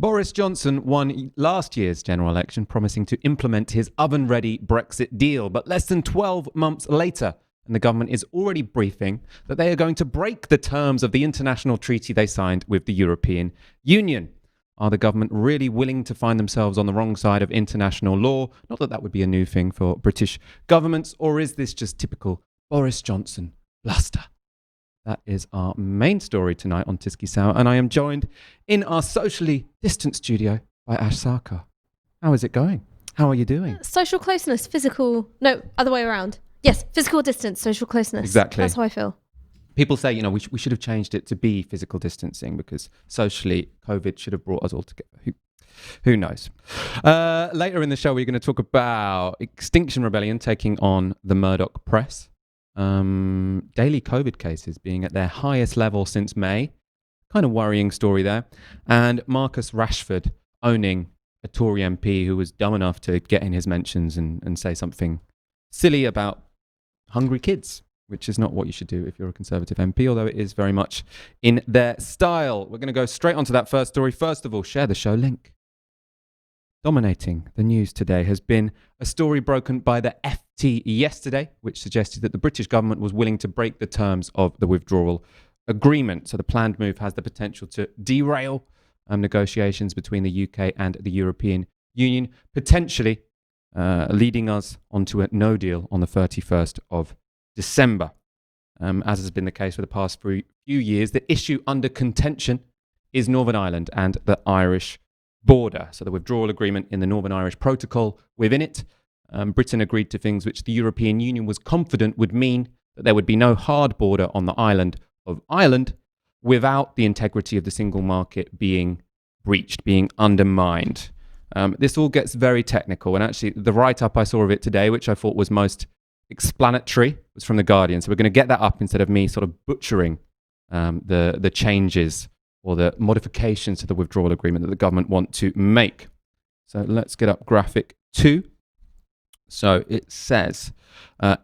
Boris Johnson won last year's general election, promising to implement his oven-ready Brexit deal. But less than 12 months later, and the government is already briefing that they are going to break the terms of the international treaty they signed with the European Union. Are the government really willing to find themselves on the wrong side of international law? Not that that would be a new thing for British governments, or is this just typical Boris Johnson bluster? That is our main story tonight on Tysky Sour, and I am joined in our socially distant studio by Ash Sarkar. How is it going? How are you doing? Social closeness, physical... No, other way around. Yes, physical distance, social closeness. Exactly. That's how I feel. People say, we should have changed it to be physical distancing because socially, COVID should have brought us all together. Who knows? Later in the show, we're going to talk about Extinction Rebellion taking on the Murdoch press. Daily COVID cases being at their highest level since May. Kind of worrying story there. And Mark Rashford owning a Tory MP who was dumb enough to get in his mentions and say something silly about hungry kids, which is not what you should do if you're a Conservative MP, although it is very much in their style. We're going to go straight onto that first story. First of all, share the show link. Dominating the news today has been a story broken by the FT yesterday, which suggested that the British government was willing to break the terms of the Withdrawal Agreement. So the planned move has the potential to derail negotiations between the UK and the European Union, potentially leading us onto a no deal on the 31st of December. As has been the case for the past few years, the issue under contention is Northern Ireland and the Irish border. So the withdrawal agreement in the Northern Irish Protocol within it, Britain agreed to things which the European Union was confident would mean that there would be no hard border on the island of Ireland without the integrity of the single market being breached, being undermined. This all gets very technical, and actually the write-up I saw of it today, which I thought was most explanatory, was from The Guardian. So we're going to get that up instead of me sort of butchering the changes or the modifications to the withdrawal agreement that the government want to make. So let's get up graphic 2. So it says,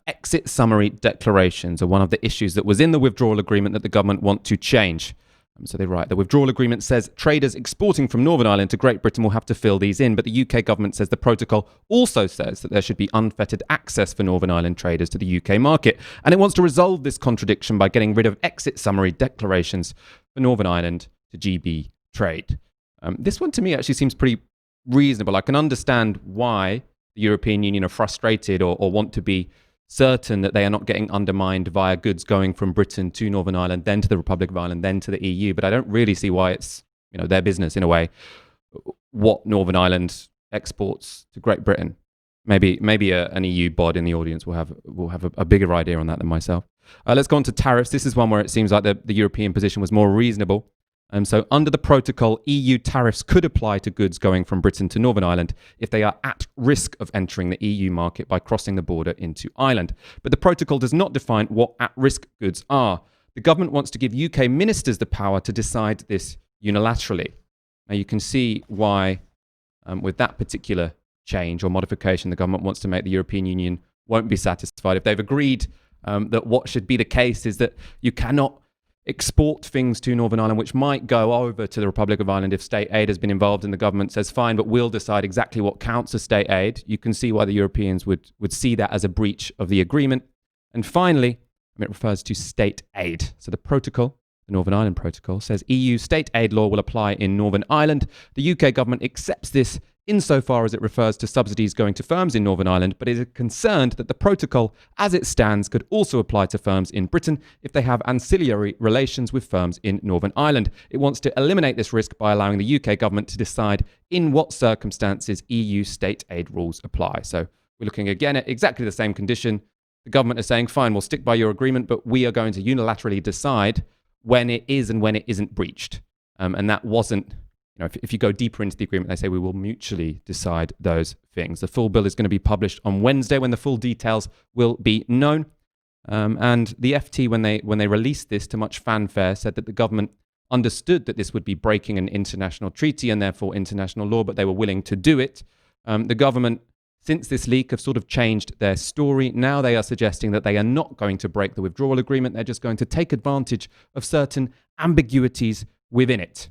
exit summary declarations are one of the issues that was in the withdrawal agreement that the government want to change. So they write, the withdrawal agreement says traders exporting from Northern Ireland to Great Britain will have to fill these in, but the UK government says the protocol also says that there should be unfettered access for Northern Ireland traders to the UK market. And it wants to resolve this contradiction by getting rid of exit summary declarations for Northern Ireland to GB trade. This one to me actually seems pretty reasonable. I can understand why the European Union are frustrated or want to be certain that they are not getting undermined via goods going from Britain to Northern Ireland, then to the Republic of Ireland, then to the EU. But I don't really see why it's their business in a way what Northern Ireland exports to Great Britain. Maybe an EU bod in the audience will have a bigger idea on that than myself. Let's go on to tariffs. This is one where it seems like the European position was more reasonable. So under the protocol, EU tariffs could apply to goods going from Britain to Northern Ireland if they are at risk of entering the EU market by crossing the border into Ireland. But the protocol does not define what at-risk goods are. The government wants to give UK ministers the power to decide this unilaterally. Now you can see why, with that particular change or modification the government wants to make, the European Union won't be satisfied. If they've agreed that what should be the case is that you cannot export things to Northern Ireland which might go over to the Republic of Ireland if state aid has been involved, and the government says fine, but we'll decide exactly what counts as state aid. You can see why the Europeans would see that as a breach of the agreement. And finally, it refers to state aid. So the protocol, the Northern Ireland Protocol, says EU state aid law will apply in Northern Ireland. The UK government accepts this insofar as it refers to subsidies going to firms in Northern Ireland, but is concerned that the protocol, as it stands, could also apply to firms in Britain if they have ancillary relations with firms in Northern Ireland. It wants to eliminate this risk by allowing the UK government to decide in what circumstances EU state aid rules apply. So we're looking again at exactly the same condition. The government is saying, fine, we'll stick by your agreement, but we are going to unilaterally decide when it is and when it isn't breached. And that wasn't... if you go deeper into the agreement, they say we will mutually decide those things. The full bill is going to be published on Wednesday when the full details will be known. And the FT, when they released this to much fanfare, said that the government understood that this would be breaking an international treaty and therefore international law, but they were willing to do it. The government, since this leak, have sort of changed their story. Now they are suggesting that they are not going to break the withdrawal agreement. They're just going to take advantage of certain ambiguities within it.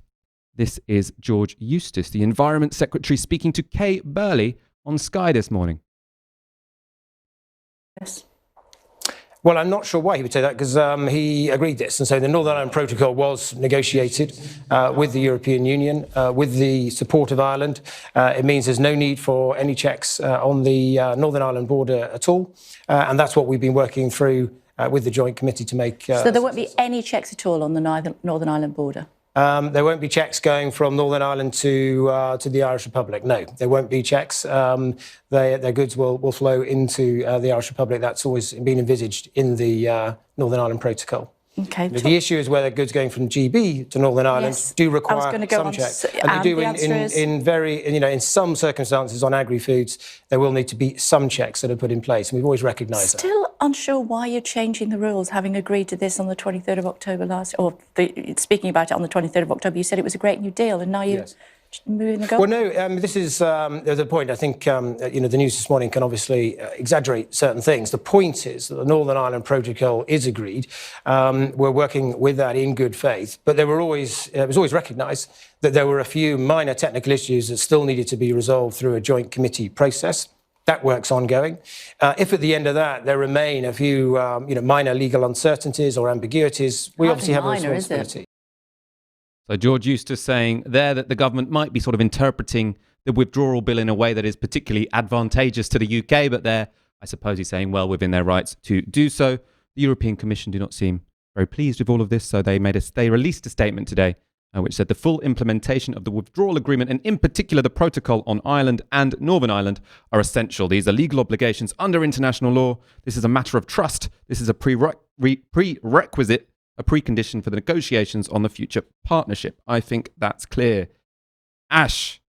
This is George Eustice, the Environment Secretary, speaking to Kay Burley on Sky this morning. Yes. Well, I'm not sure why he would say that, because he agreed this. And so the Northern Ireland Protocol was negotiated with the European Union, with the support of Ireland. It means there's no need for any checks on the Northern Ireland border at all. And that's what we've been working through with the Joint Committee to make... So there won't be any checks at all on the Northern Ireland border? There won't be checks going from Northern Ireland to the Irish Republic. No, there won't be checks. Their goods will flow into the Irish Republic. That's always been envisaged in the Northern Ireland Protocol. Okay. The issue is whether goods going from GB to Northern Ireland do require some checks. And they do in some circumstances on agri-foods, there will need to be some checks that are put in place. And we've always recognised that. Still unsure why you're changing the rules, having agreed to this on the 23rd of October speaking about it on the 23rd of October, you said it was a great new deal, and now you're... Yes. Well, no, this is the point. I think, the news this morning can obviously exaggerate certain things. The point is that the Northern Ireland Protocol is agreed. We're working with that in good faith. But it was always recognised that there were a few minor technical issues that still needed to be resolved through a joint committee process. That work's ongoing. If at the end of that there remain a few, minor legal uncertainties or ambiguities, we obviously have a responsibility. So George Eustice saying there that the government might be sort of interpreting the withdrawal bill in a way that is particularly advantageous to the UK, but they're, I suppose he's saying, well within their rights to do so. The European Commission do not seem very pleased with all of this, so they released a statement today which said the full implementation of the withdrawal agreement, and in particular the protocol on Ireland and Northern Ireland, are essential. These are legal obligations under international law. This is a matter of trust. This is a prerequisite, a precondition for the negotiations on the future partnership. I think that's clear. Ash,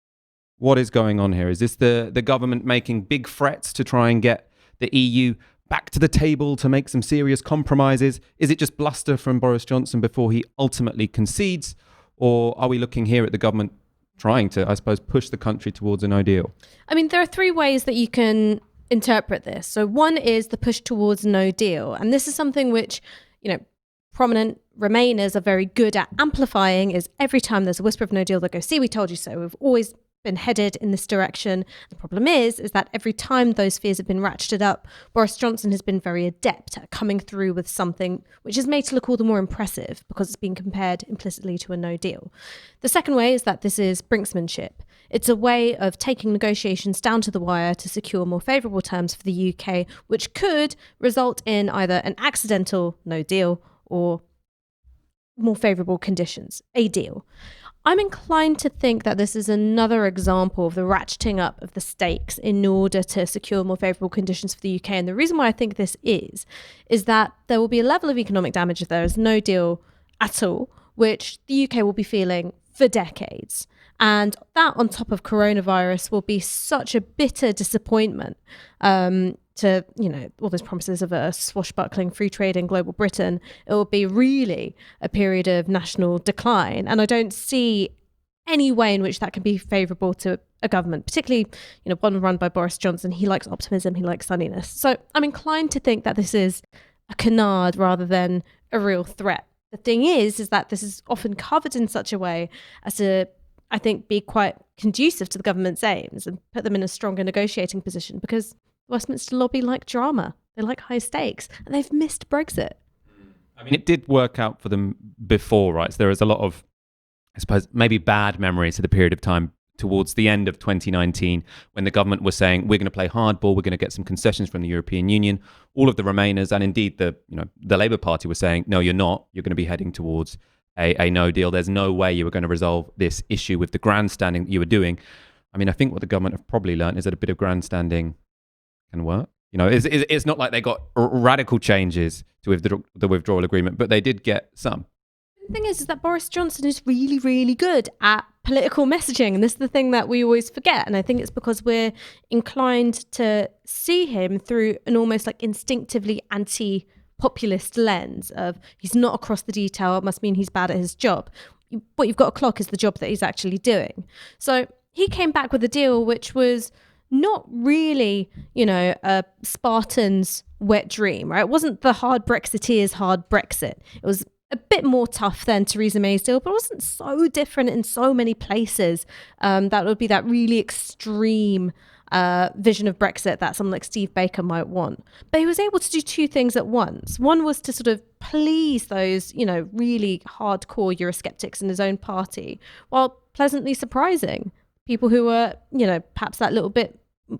what is going on here? Is this the government making big threats to try and get the EU back to the table to make some serious compromises? Is it just bluster from Boris Johnson before he ultimately concedes? Or are we looking here at the government trying to, I suppose, push the country towards a no deal? I mean, there are three ways that you can interpret this. So one is the push towards no deal. And this is something which, prominent Remainers are very good at amplifying. Is every time there's a whisper of no deal, they go, see, we told you so. We've always been headed in this direction. The problem is that every time those fears have been ratcheted up, Boris Johnson has been very adept at coming through with something which is made to look all the more impressive because it's being compared implicitly to a no deal. The second way is that this is brinksmanship. It's a way of taking negotiations down to the wire to secure more favourable terms for the UK, which could result in either an accidental no deal or more favourable conditions, a deal. I'm inclined to think that this is another example of the ratcheting up of the stakes in order to secure more favourable conditions for the UK. And the reason why I think this is that there will be a level of economic damage if there is no deal at all, which the UK will be feeling for decades. And that on top of coronavirus will be such a bitter disappointment to, all those promises of a swashbuckling free trade in global Britain. It will be really a period of national decline. And I don't see any way in which that can be favourable to a government, particularly, one run by Boris Johnson. He likes optimism, he likes sunniness. So I'm inclined to think that this is a canard rather than a real threat. The thing is that this is often covered in such a way as to, I think, be quite conducive to the government's aims and put them in a stronger negotiating position, because the Westminster lobby like drama. They like high stakes, and they've missed Brexit. I mean, it did work out for them before, right? So there is a lot of, I suppose, maybe bad memories of the period of time towards the end of 2019 when the government was saying, we're going to play hardball, we're going to get some concessions from the European Union. All of the Remainers, and indeed the Labour Party, were saying, no, you're not. You're going to be heading towards a no deal. There's no way you were going to resolve this issue with the grandstanding that you were doing. I mean, I think what the government have probably learned is that a bit of grandstanding can work. It's not like they got radical changes to the withdrawal agreement, but they did get some. The thing is that Boris Johnson is really, really good at political messaging. And this is the thing that we always forget. And I think it's because we're inclined to see him through an almost like instinctively anti-populist lens of he's not across the detail, it must mean he's bad at his job. What you've got to clock is the job that he's actually doing. So he came back with a deal which was not really, a Spartan's wet dream, right? It wasn't the hard Brexiteers' hard Brexit. It was a bit more tough than Theresa May's deal, but it wasn't so different in so many places. That would be that really extreme vision of Brexit that someone like Steve Baker might want. But he was able to do two things at once. One was to sort of please those, really hardcore Eurosceptics in his own party, while pleasantly surprising people who were, perhaps that little bit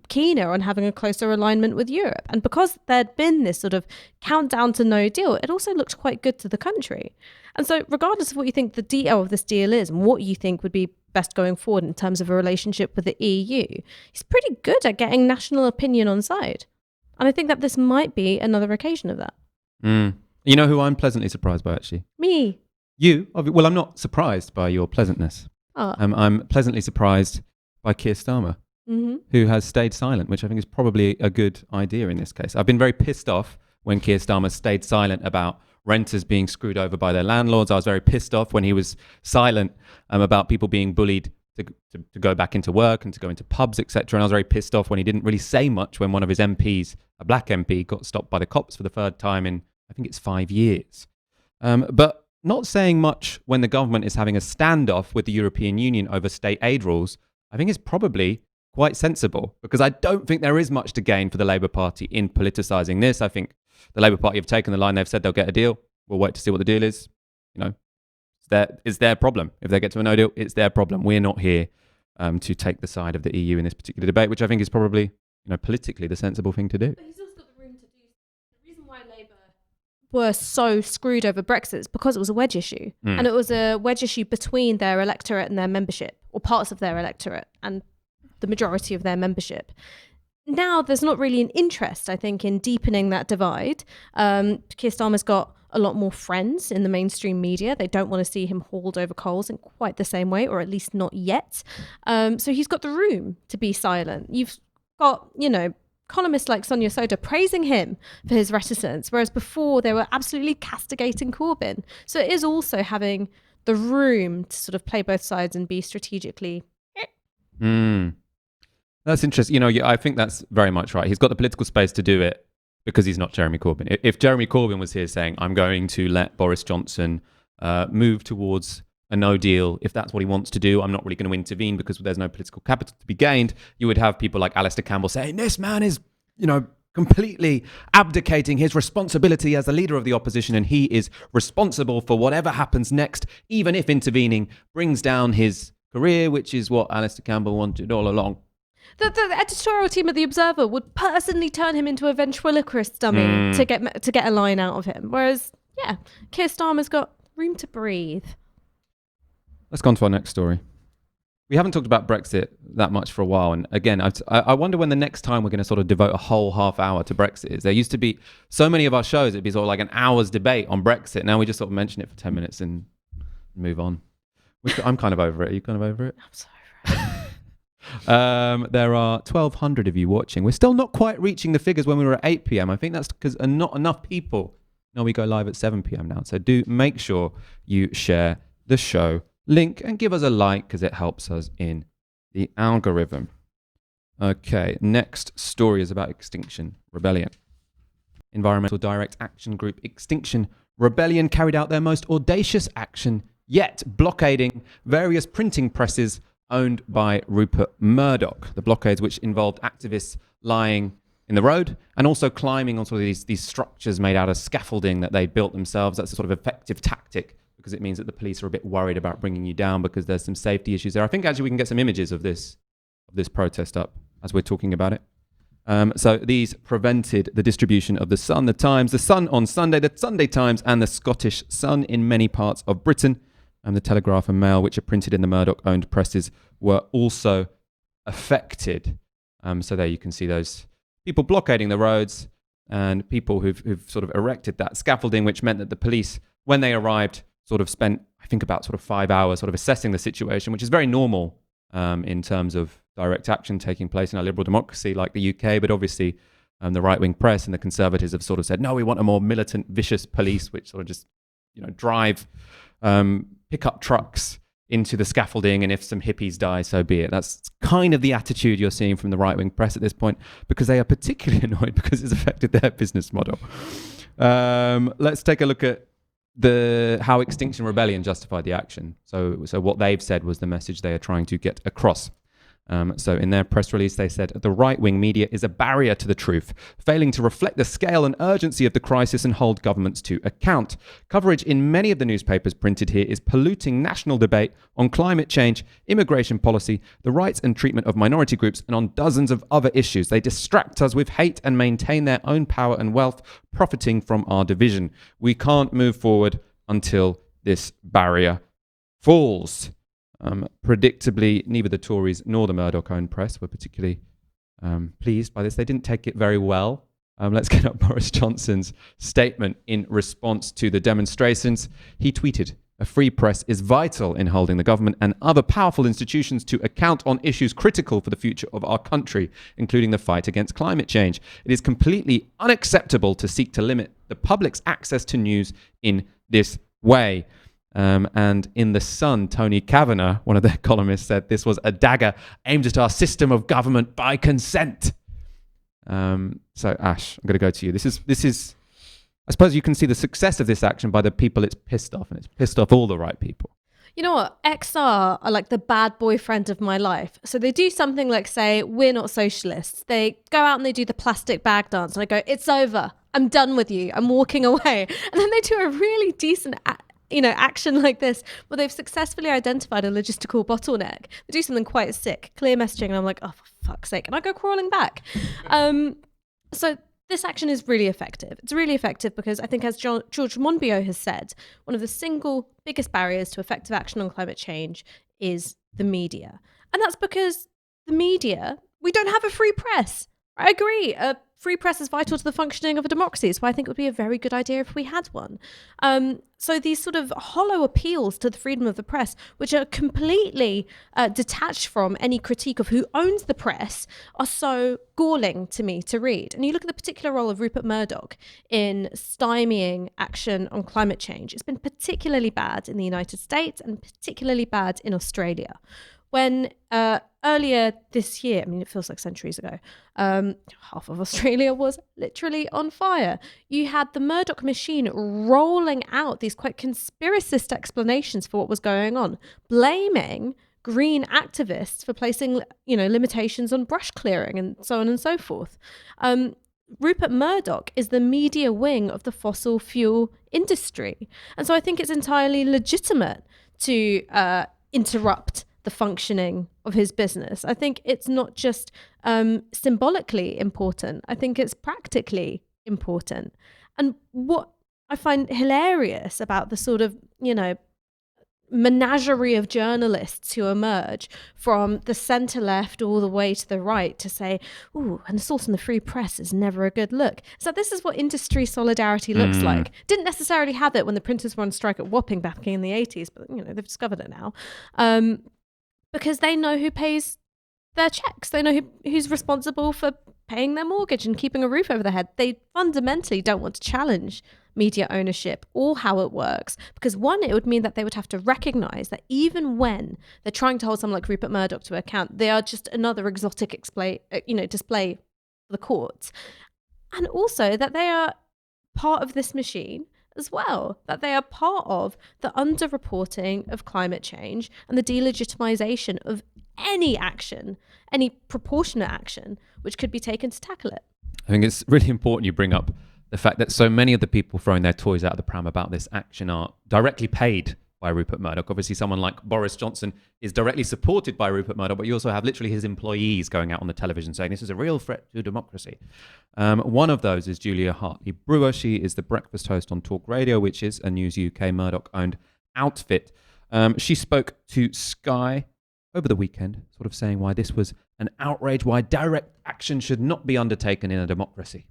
keener on having a closer alignment with Europe. And because there'd been this sort of countdown to no deal, it also looked quite good to the country. And so regardless of what you think the detail of this deal is and what you think would be best going forward in terms of a relationship with the EU, he's pretty good at getting national opinion on side. And I think that this might be another occasion of that. You know who I'm pleasantly surprised by, actually? Me. You? Well, I'm not surprised by your pleasantness. Oh. I'm pleasantly surprised by Keir Starmer, who has stayed silent, which I think is probably a good idea in this case. I've been very pissed off when Keir Starmer stayed silent about renters being screwed over by their landlords. I was very pissed off when he was silent about people being bullied to go back into work and to go into pubs, etc. And I was very pissed off when he didn't really say much when one of his MPs, a black MP, got stopped by the cops for the third time in, I think it's 5 years. But not saying much when the government is having a standoff with the European Union over state aid rules, I think is probably quite sensible, because I don't think there is much to gain for the Labour Party in politicising this. I think the Labour Party have taken the line. They've said they'll get a deal. We'll wait to see what the deal is. It's their problem. If they get to a no deal, it's their problem. We're not here to take the side of the EU in this particular debate, which I think is probably, politically the sensible thing to do. But he's also got the room to do. The reason why Labour were so screwed over Brexit is because it was a wedge issue. And it was a wedge issue between their electorate and their membership, or parts of their electorate and the majority of their membership. Now there's not really an interest, I think, in deepening that divide. Keir Starmer's got a lot more friends in the mainstream media. They don't want to see him hauled over coals in quite the same way, or at least not yet. So he's got the room to be silent. You've got, economists like Sonia Soda praising him for his reticence, whereas before they were absolutely castigating Corbyn. So it is also having the room to sort of play both sides and be strategically. That's interesting. I think that's very much right. He's got the political space to do it because he's not Jeremy Corbyn. If Jeremy Corbyn was here saying, I'm going to let Boris Johnson move towards a no deal, if that's what he wants to do, I'm not really going to intervene because there's no political capital to be gained, you would have people like Alistair Campbell saying, this man is, completely abdicating his responsibility as the leader of the opposition, and he is responsible for whatever happens next, even if intervening brings down his career, which is what Alistair Campbell wanted all along. The editorial team at The Observer would personally turn him into a ventriloquist dummy to get a line out of him. Whereas, Keir Starmer's got room to breathe. Let's go on to our next story. We haven't talked about Brexit that much for a while. And again, I wonder when the next time we're going to sort of devote a whole half hour to Brexit is. There used to be so many of our shows, it'd be sort of like an hour's debate on Brexit. Now we just sort of mention it for 10 minutes and move on. I'm kind of over it. Are you kind of over it? I'm so over it. There are 1,200 of you watching. We're still not quite reaching the figures when we were at 8 p.m. I think that's because not enough people know we go live at 7 p.m. now. So do make sure you share the show link and give us a like because it helps us in the algorithm. Okay, next story is about Extinction Rebellion. Environmental direct action group Extinction Rebellion carried out their most audacious action yet, blockading various printing presses owned by Rupert Murdoch. The blockades, which involved activists lying in the road and also climbing on sort of these structures made out of scaffolding that they built themselves. That's a sort of effective tactic because it means that the police are a bit worried about bringing you down because there's some safety issues there. I think actually we can get some images of this protest up as we're talking about it. So these prevented the distribution of The Sun, The Times, The Sun on Sunday, The Sunday Times and The Scottish Sun in many parts of Britain. And the Telegraph and Mail, which are printed in the Murdoch-owned presses, were also affected. So there you can see those people blockading the roads and people who've sort of erected that scaffolding, which meant that the police, when they arrived, sort of spent, I think, about sort of 5 hours sort of assessing the situation, which is very normal in terms of direct action taking place in a liberal democracy like the UK. But obviously, the right-wing press and the Conservatives have sort of said, no, we want a more militant, vicious police, which sort of just, drive pickup trucks into the scaffolding, and if some hippies die, so be it. That's kind of the attitude you're seeing from the right-wing press at this point, because they are particularly annoyed because it's affected their business model. Let's take a look at how Extinction Rebellion justified the action. So what they've said was the message they are trying to get across. So in their press release, they said, the right-wing media is a barrier to the truth, failing to reflect the scale and urgency of the crisis and hold governments to account. Coverage in many of the newspapers printed here is polluting national debate on climate change, immigration policy, the rights and treatment of minority groups, and on dozens of other issues. They distract us with hate and maintain their own power and wealth, profiting from our division. We can't move forward until this barrier falls. Predictably, neither the Tories nor the Murdoch-owned press were particularly pleased by this. They didn't take it very well. Let's get up Boris Johnson's statement in response to the demonstrations. He tweeted, "A free press is vital in holding the government and other powerful institutions to account on issues critical for the future of our country, including the fight against climate change. It is completely unacceptable to seek to limit the public's access to news in this way." And in The Sun, Tony Kavanagh, one of their columnists, said this was a dagger aimed at our system of government by consent. So, Ash, I'm going to go to you. This is, I suppose you can see the success of this action by the people it's pissed off, and it's pissed off all the right people. You know what? XR are like the bad boyfriend of my life. So they do something like say, we're not socialists. They go out and they do the plastic bag dance, and I go, it's over. I'm done with you. I'm walking away. And then they do a really decent action like this, where they've successfully identified a logistical bottleneck. They do something quite sick, clear messaging, and I'm like, oh, for fuck's sake. And I go crawling back. So this action is really effective. It's really effective because I think, as George Monbiot has said, one of the single biggest barriers to effective action on climate change is the media. And that's because the media, we don't have a free press. I agree. A free press is vital to the functioning of a democracy. So I think it would be a very good idea if we had one. So these sort of hollow appeals to the freedom of the press, which are completely detached from any critique of who owns the press, are so galling to me to read. And you look at the particular role of Rupert Murdoch in stymieing action on climate change. It's been particularly bad in the United States and particularly bad in Australia. When earlier this year, I mean, it feels like centuries ago, half of Australia was literally on fire. You had the Murdoch machine rolling out these quite conspiracist explanations for what was going on, blaming green activists for placing, limitations on brush clearing and so on and so forth. Rupert Murdoch is the media wing of the fossil fuel industry. And so I think it's entirely legitimate to interrupt the functioning of his business. I think it's not just symbolically important. I think it's practically important. And what I find hilarious about the sort of, menagerie of journalists who emerge from the centre left all the way to the right to say, ooh, an assault on the free press is never a good look. So this is what industry solidarity looks like. Didn't necessarily have it when the printers were on strike at Wapping back in the 80s, but they've discovered it now. Because they know who pays their checks. They know who's responsible for paying their mortgage and keeping a roof over their head. They fundamentally don't want to challenge media ownership or how it works. Because one, it would mean that they would have to recognize that even when they're trying to hold someone like Rupert Murdoch to account, they are just another exotic display for the courts. And also that they are part of this machine as well, that they are part of the underreporting of climate change and the delegitimization of any action, any proportionate action, which could be taken to tackle it. I think it's really important you bring up the fact that so many of the people throwing their toys out of the pram about this action are directly paid by Rupert Murdoch. Obviously, someone like Boris Johnson is directly supported by Rupert Murdoch, but you also have literally his employees going out on the television saying this is a real threat to democracy. One of those is Julia Hartley-Brewer. She is the breakfast host on Talk Radio, which is a News UK Murdoch-owned outfit. She spoke to Sky over the weekend, sort of saying why this was an outrage, why direct action should not be undertaken in a democracy.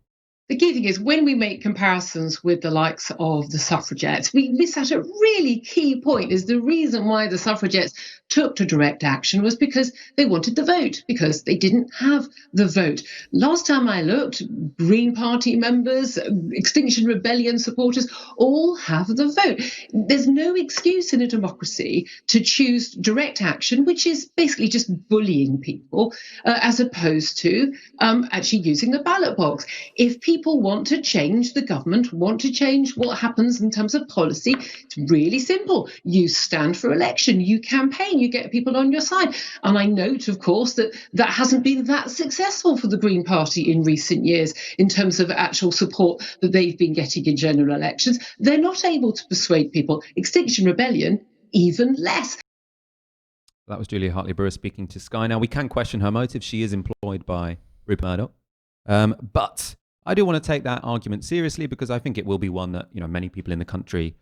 The key thing is when we make comparisons with the likes of the suffragettes, we miss out a really key point. Is the reason why the suffragettes took to direct action was because they wanted the vote, because they didn't have the vote. Last time I looked, Green Party members, Extinction Rebellion supporters, all have the vote. There's no excuse in a democracy to choose direct action, which is basically just bullying people, as opposed to actually using the ballot box. If people people want to change the government, want to change what happens in terms of policy, it's really simple. You stand for election, you campaign, you get people on your side. And I note, of course, that that hasn't been that successful for the Green Party in recent years in terms of actual support that they've been getting in general elections. They're not able to persuade people. Extinction Rebellion, even less. That was Julia Hartley-Brewer speaking to Sky. Now, we can question her motive. She is employed by Rupert Murdoch. But I do want to take that argument seriously, because I think it will be one that, you know, many people in the country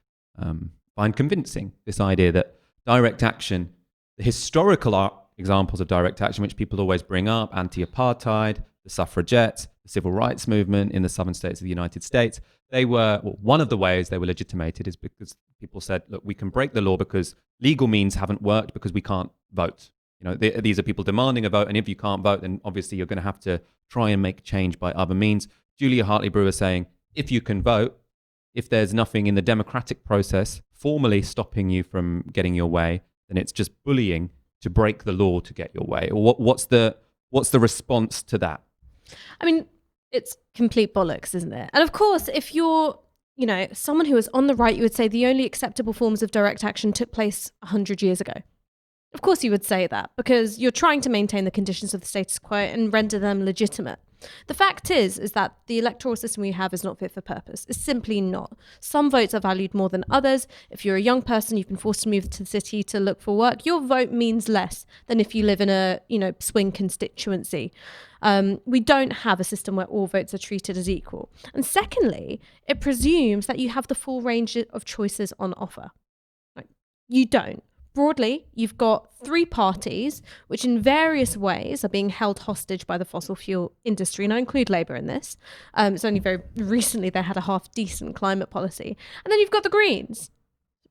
find convincing. This idea that direct action, the historical examples of direct action, which people always bring up, anti-apartheid, the suffragettes, the civil rights movement in the southern states of the United States, they were, well, one of the ways they were legitimated is because people said, look, we can break the law because legal means haven't worked because we can't vote. You know, these are people demanding a vote, and if you can't vote, then obviously you're going to have to try and make change by other means. Julia Hartley-Brewer saying, if you can vote, if there's nothing in the democratic process formally stopping you from getting your way, then it's just bullying to break the law to get your way. Or what's the response to that? I mean, it's complete bollocks, isn't it? And of course, if you're, you know, someone who is on the right, you would say the only acceptable forms of direct action took place 100 years ago. Of course you would say that, because you're trying to maintain the conditions of the status quo and render them legitimate. The fact is that the electoral system we have is not fit for purpose. It's simply not. Some votes are valued more than others. If you're a young person, you've been forced to move to the city to look for work, your vote means less than if you live in a, you know, swing constituency. We don't have a system where all votes are treated as equal. And secondly, it presumes that you have the full range of choices on offer. Right? You don't. Broadly, you've got three parties which in various ways are being held hostage by the fossil fuel industry, and I include Labour in this. It's only very recently they had a half-decent climate policy. And then you've got the Greens.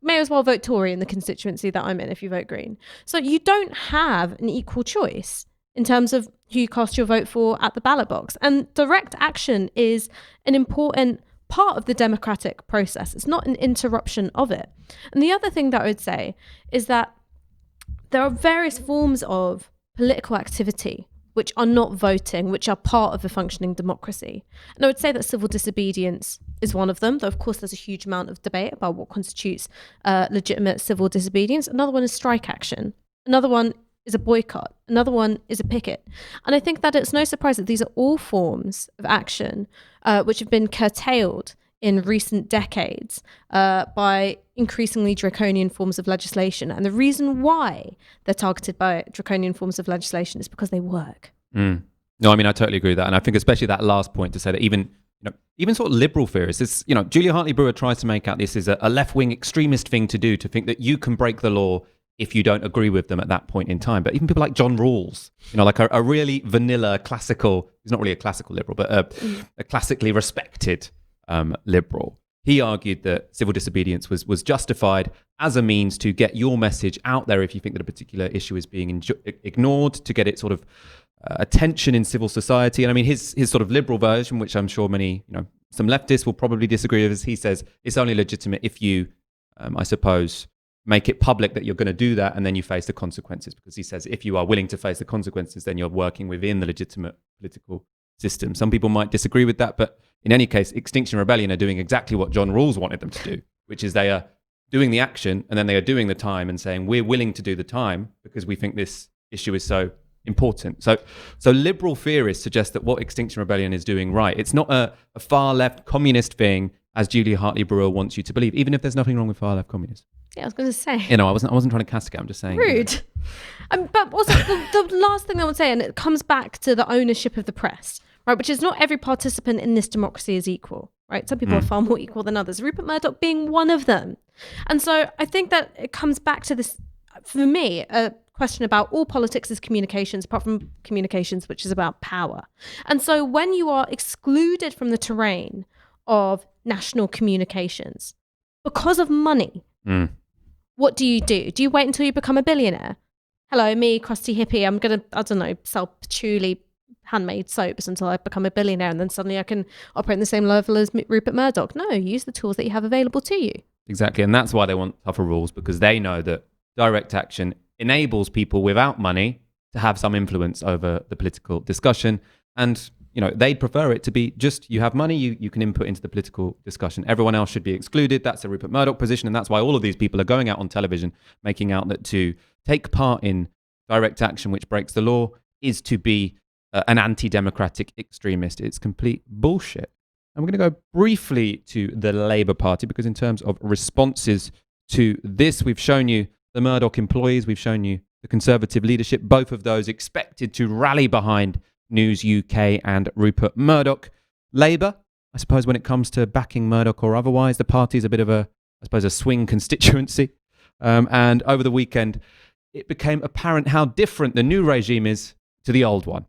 May as well vote Tory in the constituency that I'm in if you vote Green. So you don't have an equal choice in terms of who you cast your vote for at the ballot box. And direct action is an important part of the democratic process. It's not an interruption of it. And the other thing that I would say is that there are various forms of political activity which are not voting, which are part of a functioning democracy. And I would say that civil disobedience is one of them, though of course there's a huge amount of debate about what constitutes legitimate civil disobedience. Another one is strike action. Another one is a boycott. Another one is a picket. And I think that it's no surprise that these are all forms of action which have been curtailed in recent decades by increasingly draconian forms of legislation. And the reason why they're targeted by draconian forms of legislation is because they work. No, I mean, I totally agree with that. And I think especially that last point to say that even sort of liberal theorists, Julia Hartley-Brewer tries to make out this is a left-wing extremist thing to do, to think that you can break the law if you don't agree with them at that point in time. But even people like John Rawls, like a really vanilla classical, he's not really a classical liberal, but a classically respected liberal. He argued that civil disobedience was justified as a means to get your message out there if you think that a particular issue is being ignored, to get it sort of attention in civil society. And I mean, his sort of liberal version, which I'm sure many, some leftists will probably disagree with, is he says it's only legitimate if you, I suppose, make it public that you're going to do that, and then you face the consequences. Because he says if you are willing to face the consequences, then you're working within the legitimate political system. Some people might disagree with that, but in any case, Extinction Rebellion are doing exactly what John Rawls wanted them to do, which is they are doing the action and then they are doing the time and saying we're willing to do the time because we think this issue is so important. So liberal theorists suggest that what Extinction Rebellion is doing right. It's not a far left communist thing, as Julia Hartley-Brewer wants you to believe, even if there's nothing wrong with far left communists. Yeah, I was going to say. I wasn't trying to castigate. I'm just saying. Rude. But also the last thing I would say, and it comes back to the ownership of the press, right? Which is not every participant in this democracy is equal, right? Some people are far more equal than others. Rupert Murdoch being one of them. And so I think that it comes back to this, for me, a question about all politics is communications, apart from communications, which is about power. And so when you are excluded from the terrain of national communications because of money, what do? Do you wait until you become a billionaire? Hello, me, crusty hippie, I'm going to, sell patchouli handmade soaps until I become a billionaire, and then suddenly I can operate on the same level as Rupert Murdoch. No, use the tools that you have available to you. Exactly, and that's why they want tougher rules, because they know that direct action enables people without money to have some influence over the political discussion. And they'd prefer it to be just you have money, you can input into the political discussion. Everyone else should be excluded. That's the Rupert Murdoch position. And that's why all of these people are going out on television, making out that to take part in direct action, which breaks the law, is to be an anti-democratic extremist. It's complete bullshit. And we're going to go briefly to the Labour Party, because in terms of responses to this, we've shown you the Murdoch employees, we've shown you the Conservative leadership, both of those expected to rally behind News UK and Rupert Murdoch. Labour, I suppose when it comes to backing Murdoch or otherwise, the party's a bit of a swing constituency. And over the weekend, it became apparent how different the new regime is to the old one.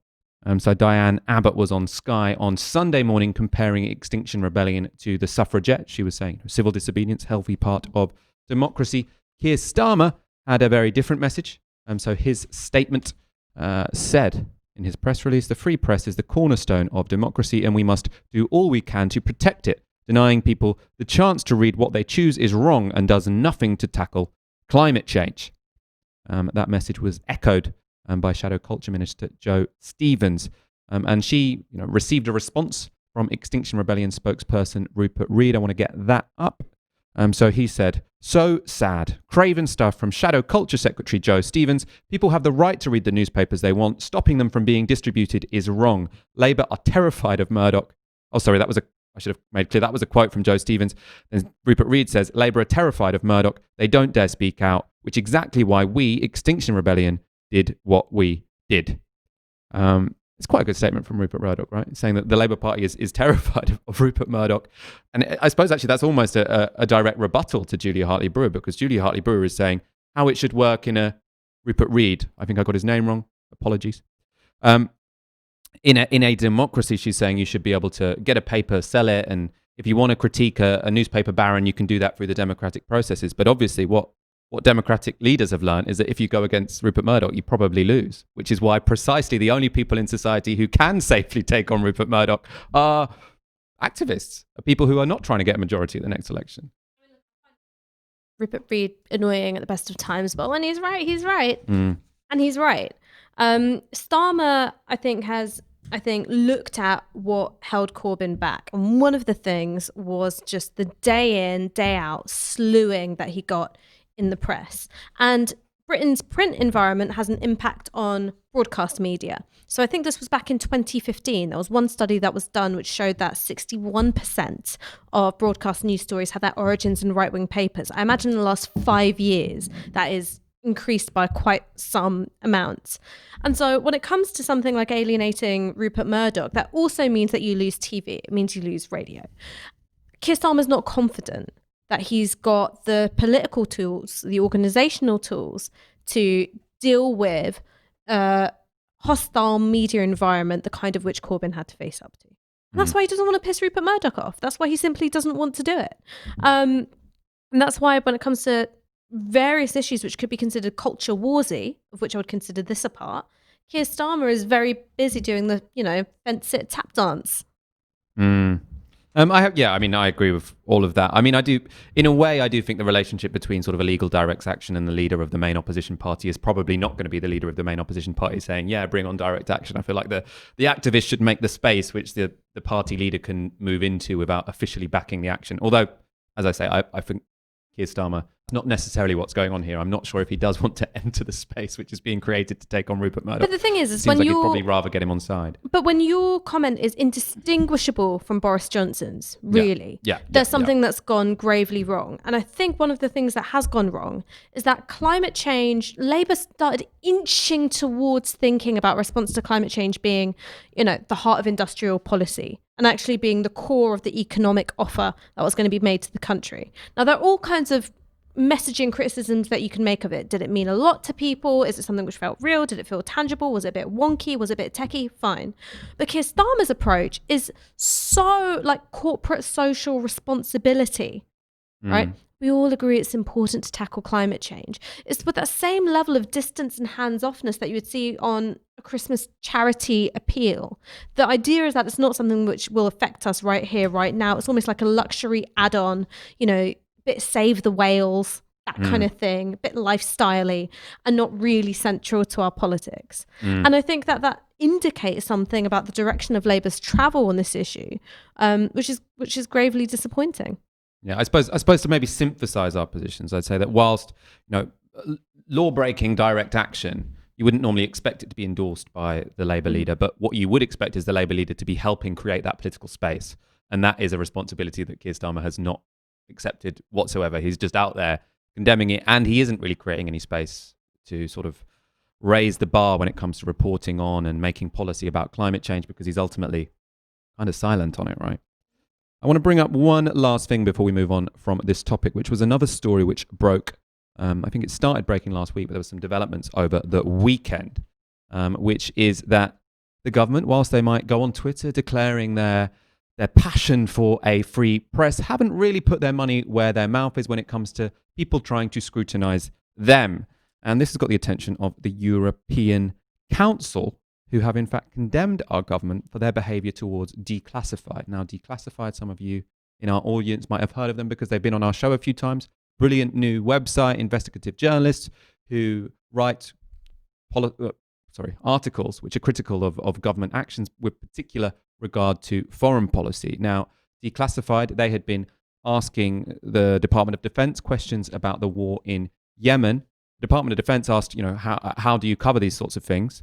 So Diane Abbott was on Sky on Sunday morning comparing Extinction Rebellion to the suffragettes. She was saying civil disobedience, healthy part of democracy. Keir Starmer had a very different message. So his statement said in his press release, the free press is the cornerstone of democracy and we must do all we can to protect it. Denying people the chance to read what they choose is wrong and does nothing to tackle climate change. That message was echoed by Shadow Culture Minister Jo Stevens. And she received a response from Extinction Rebellion spokesperson Rupert Read. I want to get that up. So he said, so sad. Craven stuff from Shadow Culture Secretary Jo Stevens. People have the right to read the newspapers they want. Stopping them from being distributed is wrong. Labour are terrified of Murdoch. Oh, sorry, I should have made clear that was a quote from Jo Stevens. Then Rupert Read says, Labour are terrified of Murdoch. They don't dare speak out, which is exactly why we, Extinction Rebellion, did what we did. It's quite a good statement from Rupert Murdoch, right? Saying that the Labour Party is terrified of Rupert Murdoch. And I suppose actually that's almost a direct rebuttal to Julia Hartley-Brewer, because Julia Hartley-Brewer is saying how it should work in a Rupert Read. I think I got his name wrong. Apologies. In a democracy, she's saying you should be able to get a paper, sell it, and if you want to critique a newspaper baron, you can do that through the democratic processes. But obviously what democratic leaders have learned is that if you go against Rupert Murdoch, you probably lose, which is why precisely the only people in society who can safely take on Rupert Murdoch are activists, are people who are not trying to get a majority at the next election. Rupert Read annoying at the best of times, but when he's right, he's right. And he's right. Starmer, I think, has looked at what held Corbyn back. And one of the things was just the day in, day out slewing that he got in the press. And Britain's print environment has an impact on broadcast media. So I think this was back in 2015. There was one study that was done which showed that 61% of broadcast news stories had their origins in right-wing papers. I imagine in the last 5 years that is increased by quite some amounts. And so when it comes to something like alienating Rupert Murdoch, that also means that you lose TV. It means you lose radio. Keir Starmer's not confident that he's got the political tools, the organizational tools to deal with a hostile media environment, the kind of which Corbyn had to face up to. And that's why he doesn't want to piss Rupert Murdoch off. That's why he simply doesn't want to do it. And that's why when it comes to various issues which could be considered culture warsy, of which I would consider this a part, Keir Starmer is very busy doing the, fence sit tap dance. I agree with all of that. I mean, I do think the relationship between sort of illegal direct action and the leader of the main opposition party is probably not going to be the leader of the main opposition party saying, yeah, bring on direct action. I feel like the activists should make the space which the party leader can move into without officially backing the action. Although, as I say, I think Keir Starmer, not necessarily what's going on here. I'm not sure if he does want to enter the space which is being created to take on Rupert Murdoch. But the thing is when you'd probably rather get him on side. But when your comment is indistinguishable from Boris Johnson's, really, there's something that's gone gravely wrong. And I think one of the things that has gone wrong is that climate change, Labour started inching towards thinking about response to climate change being, the heart of industrial policy and actually being the core of the economic offer that was going to be made to the country. Now, there are all kinds of messaging criticisms that you can make of it. Did it mean a lot to people? Is it something which felt real? Did it feel tangible? Was it a bit wonky? Was it a bit techie? Fine. But Keir Starmer's approach is so like corporate social responsibility, right? We all agree it's important to tackle climate change. It's with that same level of distance and hands-offness that you would see on a Christmas charity appeal. The idea is that it's not something which will affect us right here, right now. It's almost like a luxury add-on, bit save the whales that kind of thing, a bit lifestyle-y and not really central to our politics. And I think that indicates something about the direction of Labour's travel on this issue, which is gravely disappointing. Yeah, I suppose to maybe synthesize our positions, I'd say that whilst law-breaking direct action, you wouldn't normally expect it to be endorsed by the Labour leader, but what you would expect is the Labour leader to be helping create that political space. And that is a responsibility that Keir Starmer has not accepted whatsoever. He's just out there condemning it, and he isn't really creating any space to sort of raise the bar when it comes to reporting on and making policy about climate change, because he's ultimately kind of silent on it, right? I want to bring up one last thing before we move on from this topic, which was another story which broke. I think it started breaking last week, but there were some developments over the weekend, which is that the government, whilst they might go on Twitter declaring their passion for a free press, haven't really put their money where their mouth is when it comes to people trying to scrutinise them. And this has got the attention of the European Council, who have in fact condemned our government for their behaviour towards Declassified. Now, Declassified, some of you in our audience might have heard of them because they've been on our show a few times. Brilliant new website, investigative journalists who write articles which are critical of government actions with particular regard to foreign policy. Now, Declassified, they had been asking the Department of Defense questions about the war in Yemen. The Department of Defense asked, how do you cover these sorts of things?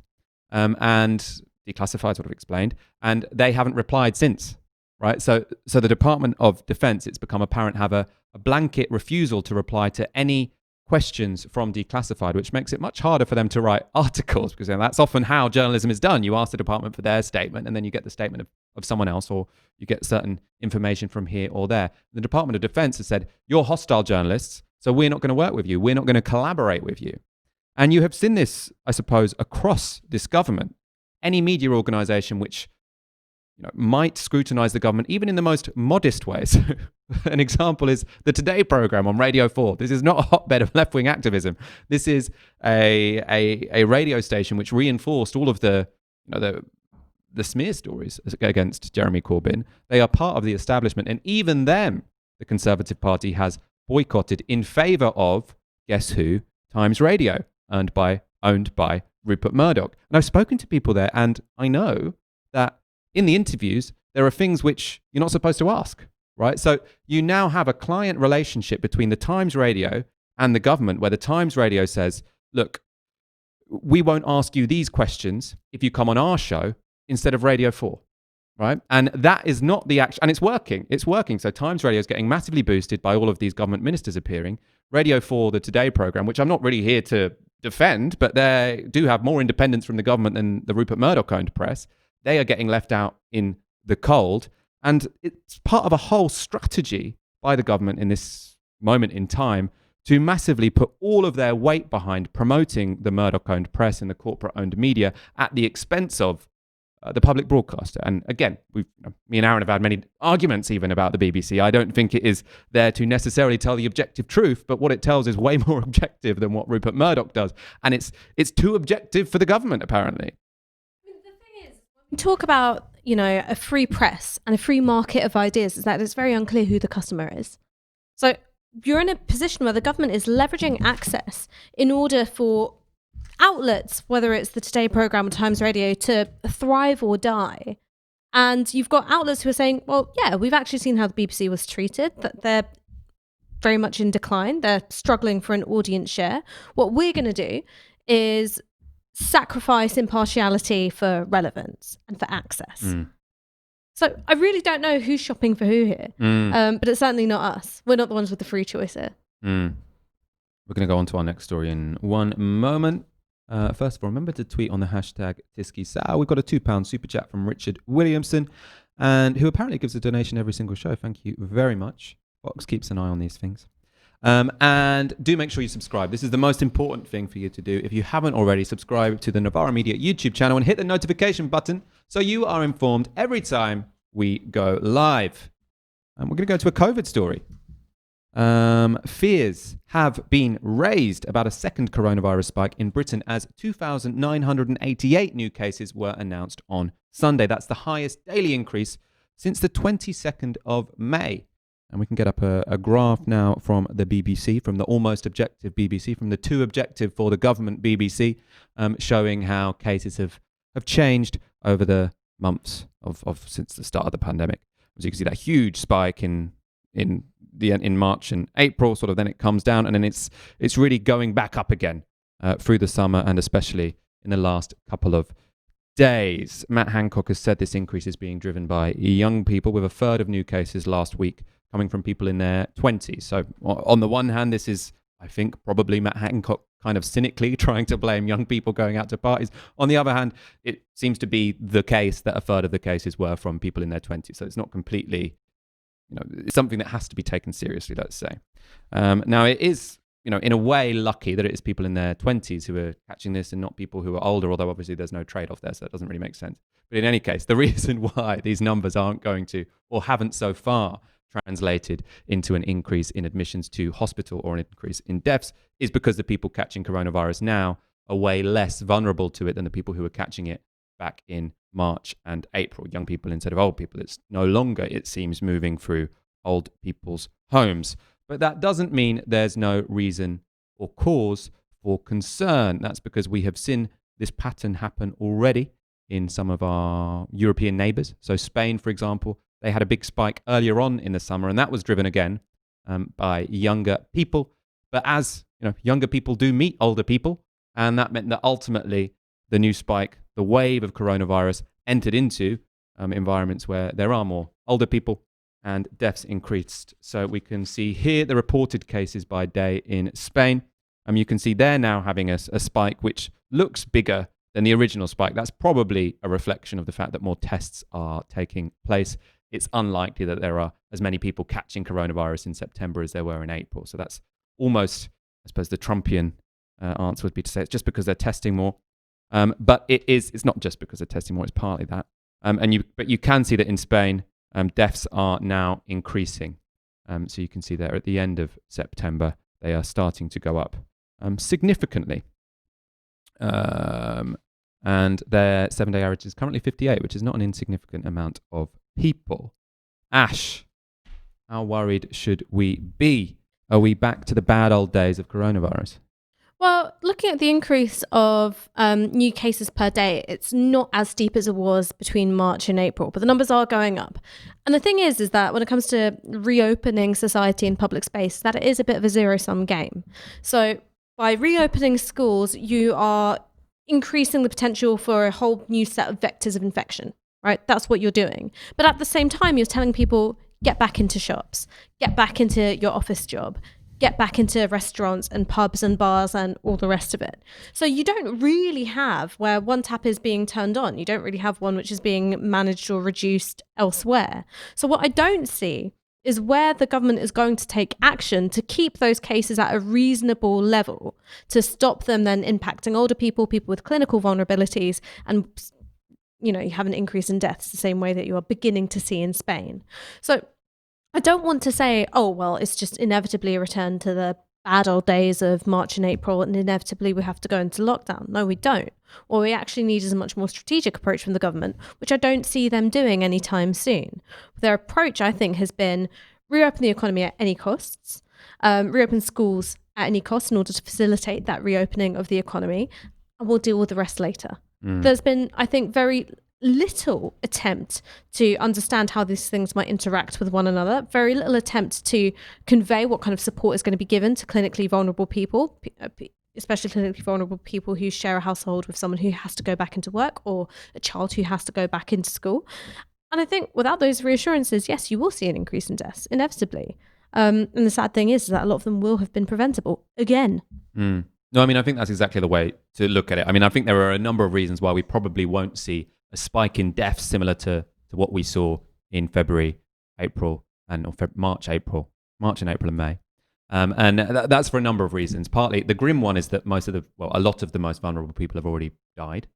And Declassified sort of explained, and they haven't replied since, right? So the Department of Defense, it's become apparent, have a blanket refusal to reply to any questions from Declassified, which makes it much harder for them to write articles, because that's often how journalism is done. You ask the department for their statement, and then you get the statement of someone else, or you get certain information from here or there. The Department of Defense has said, you're hostile journalists, so we're not going to work with you. We're not going to collaborate with you. And you have seen this, I suppose, across this government. Any media organisation which might scrutinise the government, even in the most modest ways. An example is the Today programme on Radio 4. This is not a hotbed of left-wing activism. This is a radio station which reinforced all of the smear stories against Jeremy Corbyn. They are part of the establishment, and even them, the Conservative Party has boycotted in favour of, guess who? Times Radio, owned by Rupert Murdoch. And I've spoken to people there, and I know that in the interviews, there are things which you're not supposed to ask, right? So you now have a client relationship between the Times Radio and the government, where the Times Radio says, look, we won't ask you these questions if you come on our show instead of Radio 4, right? And that is not the action, and it's working. It's working. So Times Radio is getting massively boosted by all of these government ministers appearing. Radio 4, the Today programme, which I'm not really here to defend, but they do have more independence from the government than the Rupert Murdoch-owned press. They are getting left out in the cold. And it's part of a whole strategy by the government in this moment in time to massively put all of their weight behind promoting the Murdoch-owned press and the corporate-owned media at the expense of the public broadcaster. And again, me and Aaron have had many arguments even about the BBC. I don't think it is there to necessarily tell the objective truth, but what it tells is way more objective than what Rupert Murdoch does. And it's too objective for the government, apparently. Talk about, a free press and a free market of ideas, is that it's very unclear who the customer is. So you're in a position where the government is leveraging access in order for outlets, whether it's the Today programme or Times Radio, to thrive or die. And you've got outlets who are saying, well, yeah, we've actually seen how the BBC was treated, that they're very much in decline. They're struggling for an audience share. What we're going to do is sacrifice impartiality for relevance and for access. So I really don't know who's shopping for who here, but it's certainly not us. We're not the ones with the free choice here. We're going to go on to our next story in one moment. First of all, remember to tweet on the hashtag Tysky. We've got a £2 super chat from Richard Williamson, and who apparently gives a donation every single show. Thank you very much. Fox keeps an eye on these things. And do make sure you subscribe. This is the most important thing for you to do. If you haven't already, subscribe to the Novara Media YouTube channel and hit the notification button so you are informed every time we go live. And we're going to go to a COVID story. Fears have been raised about a second coronavirus spike in Britain as 2,988 new cases were announced on Sunday. That's the highest daily increase since the 22nd of May. And we can get up a graph now from the BBC, from the almost objective BBC, from the too objective for the government BBC, showing how cases have changed over the months of since the start of the pandemic. As you can see, that huge spike in March and April, sort of, then it comes down, and then it's really going back up again through the summer, and especially in the last couple of days. Matt Hancock has said this increase is being driven by young people, with a third of new cases last week coming from people in their 20s. So on the one hand, this is, I think, probably Matt Hancock kind of cynically trying to blame young people going out to parties. On the other hand, it seems to be the case that a third of the cases were from people in their 20s. So it's not completely, it's something that has to be taken seriously, let's say. Now, it is, in a way, lucky that it is people in their 20s who are catching this and not people who are older, although obviously there's no trade-off there, so that doesn't really make sense. But in any case, the reason why these numbers aren't going to, or haven't so far, translated into an increase in admissions to hospital or an increase in deaths is because the people catching coronavirus now are way less vulnerable to it than the people who were catching it back in March and April. Young people instead of old people. It's no longer, it seems, moving through old people's homes. But that doesn't mean there's no reason or cause for concern. That's because we have seen this pattern happen already in some of our European neighbours. So Spain, for example, they had a big spike earlier on in the summer, and that was driven again by younger people. But as younger people do meet older people, and that meant that ultimately the new spike, the wave of coronavirus, entered into environments where there are more older people, and deaths increased. So we can see here the reported cases by day in Spain. You can see they're now having a spike which looks bigger than the original spike. That's probably a reflection of the fact that more tests are taking place. It's unlikely that there are as many people catching coronavirus in September as there were in April. So that's almost, I suppose, the Trumpian answer would be to say it's just because they're testing more. But it's not just because they're testing more, it's partly that. But you can see that in Spain, deaths are now increasing. So you can see there at the end of September, they are starting to go up significantly. And their 7-day average is currently 58, which is not an insignificant amount of people. Ash, how worried should we be? Are we back to the bad old days of coronavirus? Well, looking at the increase of new cases per day, it's not as steep as it was between March and April, but the numbers are going up. And the thing is that when it comes to reopening society and public space, that it is a bit of a zero-sum game. So by reopening schools, you are increasing the potential for a whole new set of vectors of infection, right? That's what you're doing. But at the same time, you're telling people, get back into shops, get back into your office job, get back into restaurants and pubs and bars and all the rest of it. So you don't really have where one tap is being turned on. You don't really have one which is being managed or reduced elsewhere. So what I don't see is where the government is going to take action to keep those cases at a reasonable level, to stop them then impacting older people, people with clinical vulnerabilities, and you have an increase in deaths the same way that you are beginning to see in Spain. So I don't want to say, oh, well, it's just inevitably a return to the bad old days of March and April, and inevitably we have to go into lockdown. No, we don't. What we actually need is a much more strategic approach from the government, which I don't see them doing anytime soon. Their approach, I think, has been reopen the economy at any costs, reopen schools at any cost in order to facilitate that reopening of the economy, and we'll deal with the rest later. There's been, I think, very little attempt to understand how these things might interact with one another, very little attempt to convey what kind of support is going to be given to clinically vulnerable people, especially clinically vulnerable people who share a household with someone who has to go back into work or a child who has to go back into school. And I think without those reassurances, yes, you will see an increase in deaths, inevitably. And the sad thing is that a lot of them will have been preventable again. No, I mean, I think that's exactly the way to look at it. I mean, I think there are a number of reasons why we probably won't see a spike in deaths similar to what we saw in February, April, and March and April and May. And that's for a number of reasons. Partly, the grim one is that a lot of the most vulnerable people have already died.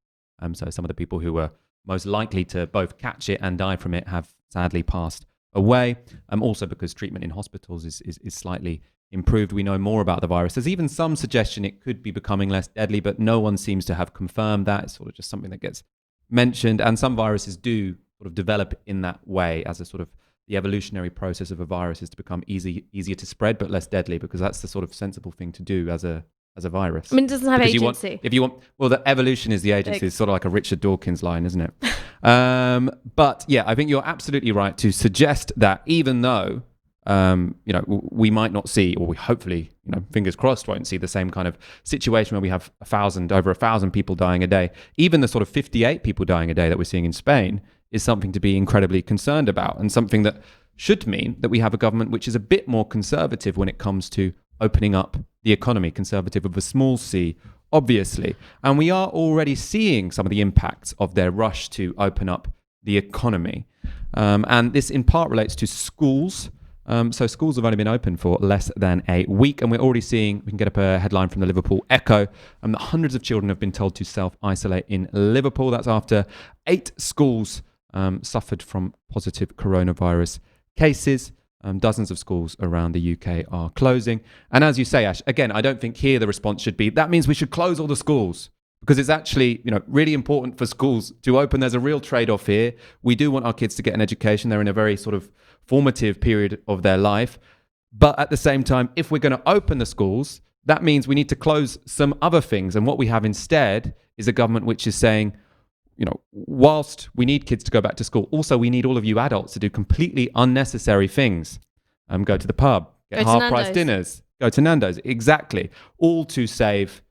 So some of the people who were most likely to both catch it and die from it have sadly passed away. Also because treatment in hospitals is slightly improved. We know more about the virus. There's even some suggestion it could be becoming less deadly, but no one seems to have confirmed that. It's sort of just something that gets mentioned. And some viruses do sort of develop in that way as a sort of the evolutionary process of a virus is to become easier to spread but less deadly, because that's the sort of sensible thing to do as a virus. I mean, it doesn't have Because agency. if you want, well, the evolution is the agency. It's sort of like a Richard Dawkins line, isn't it? But yeah, I think you're absolutely right to suggest that even though we might not see, or we hopefully, fingers crossed, won't see the same kind of situation where we have over 1,000 people dying a day. Even the sort of 58 people dying a day that we're seeing in Spain is something to be incredibly concerned about, and something that should mean that we have a government which is a bit more conservative when it comes to opening up the economy, conservative of a small c, obviously. And we are already seeing some of the impacts of their rush to open up the economy. And this in part relates to schools. So schools have only been open for less than a week, and we're already seeing, we can get up a headline from the Liverpool Echo, that hundreds of children have been told to self-isolate in Liverpool. That's after 8 schools suffered from positive coronavirus cases. Dozens of schools around the UK are closing. And as you say, Ash, again, I don't think here the response should be, that means we should close all the schools. Because it's actually, really important for schools to open. There's a real trade-off here. We do want our kids to get an education. They're in a very sort of formative period of their life. But at the same time, if we're going to open the schools, that means we need to close some other things. And what we have instead is a government which is saying, whilst we need kids to go back to school, also we need all of you adults to do completely unnecessary things. Go to the pub, get half-price dinners, go to Nando's. Exactly. All to save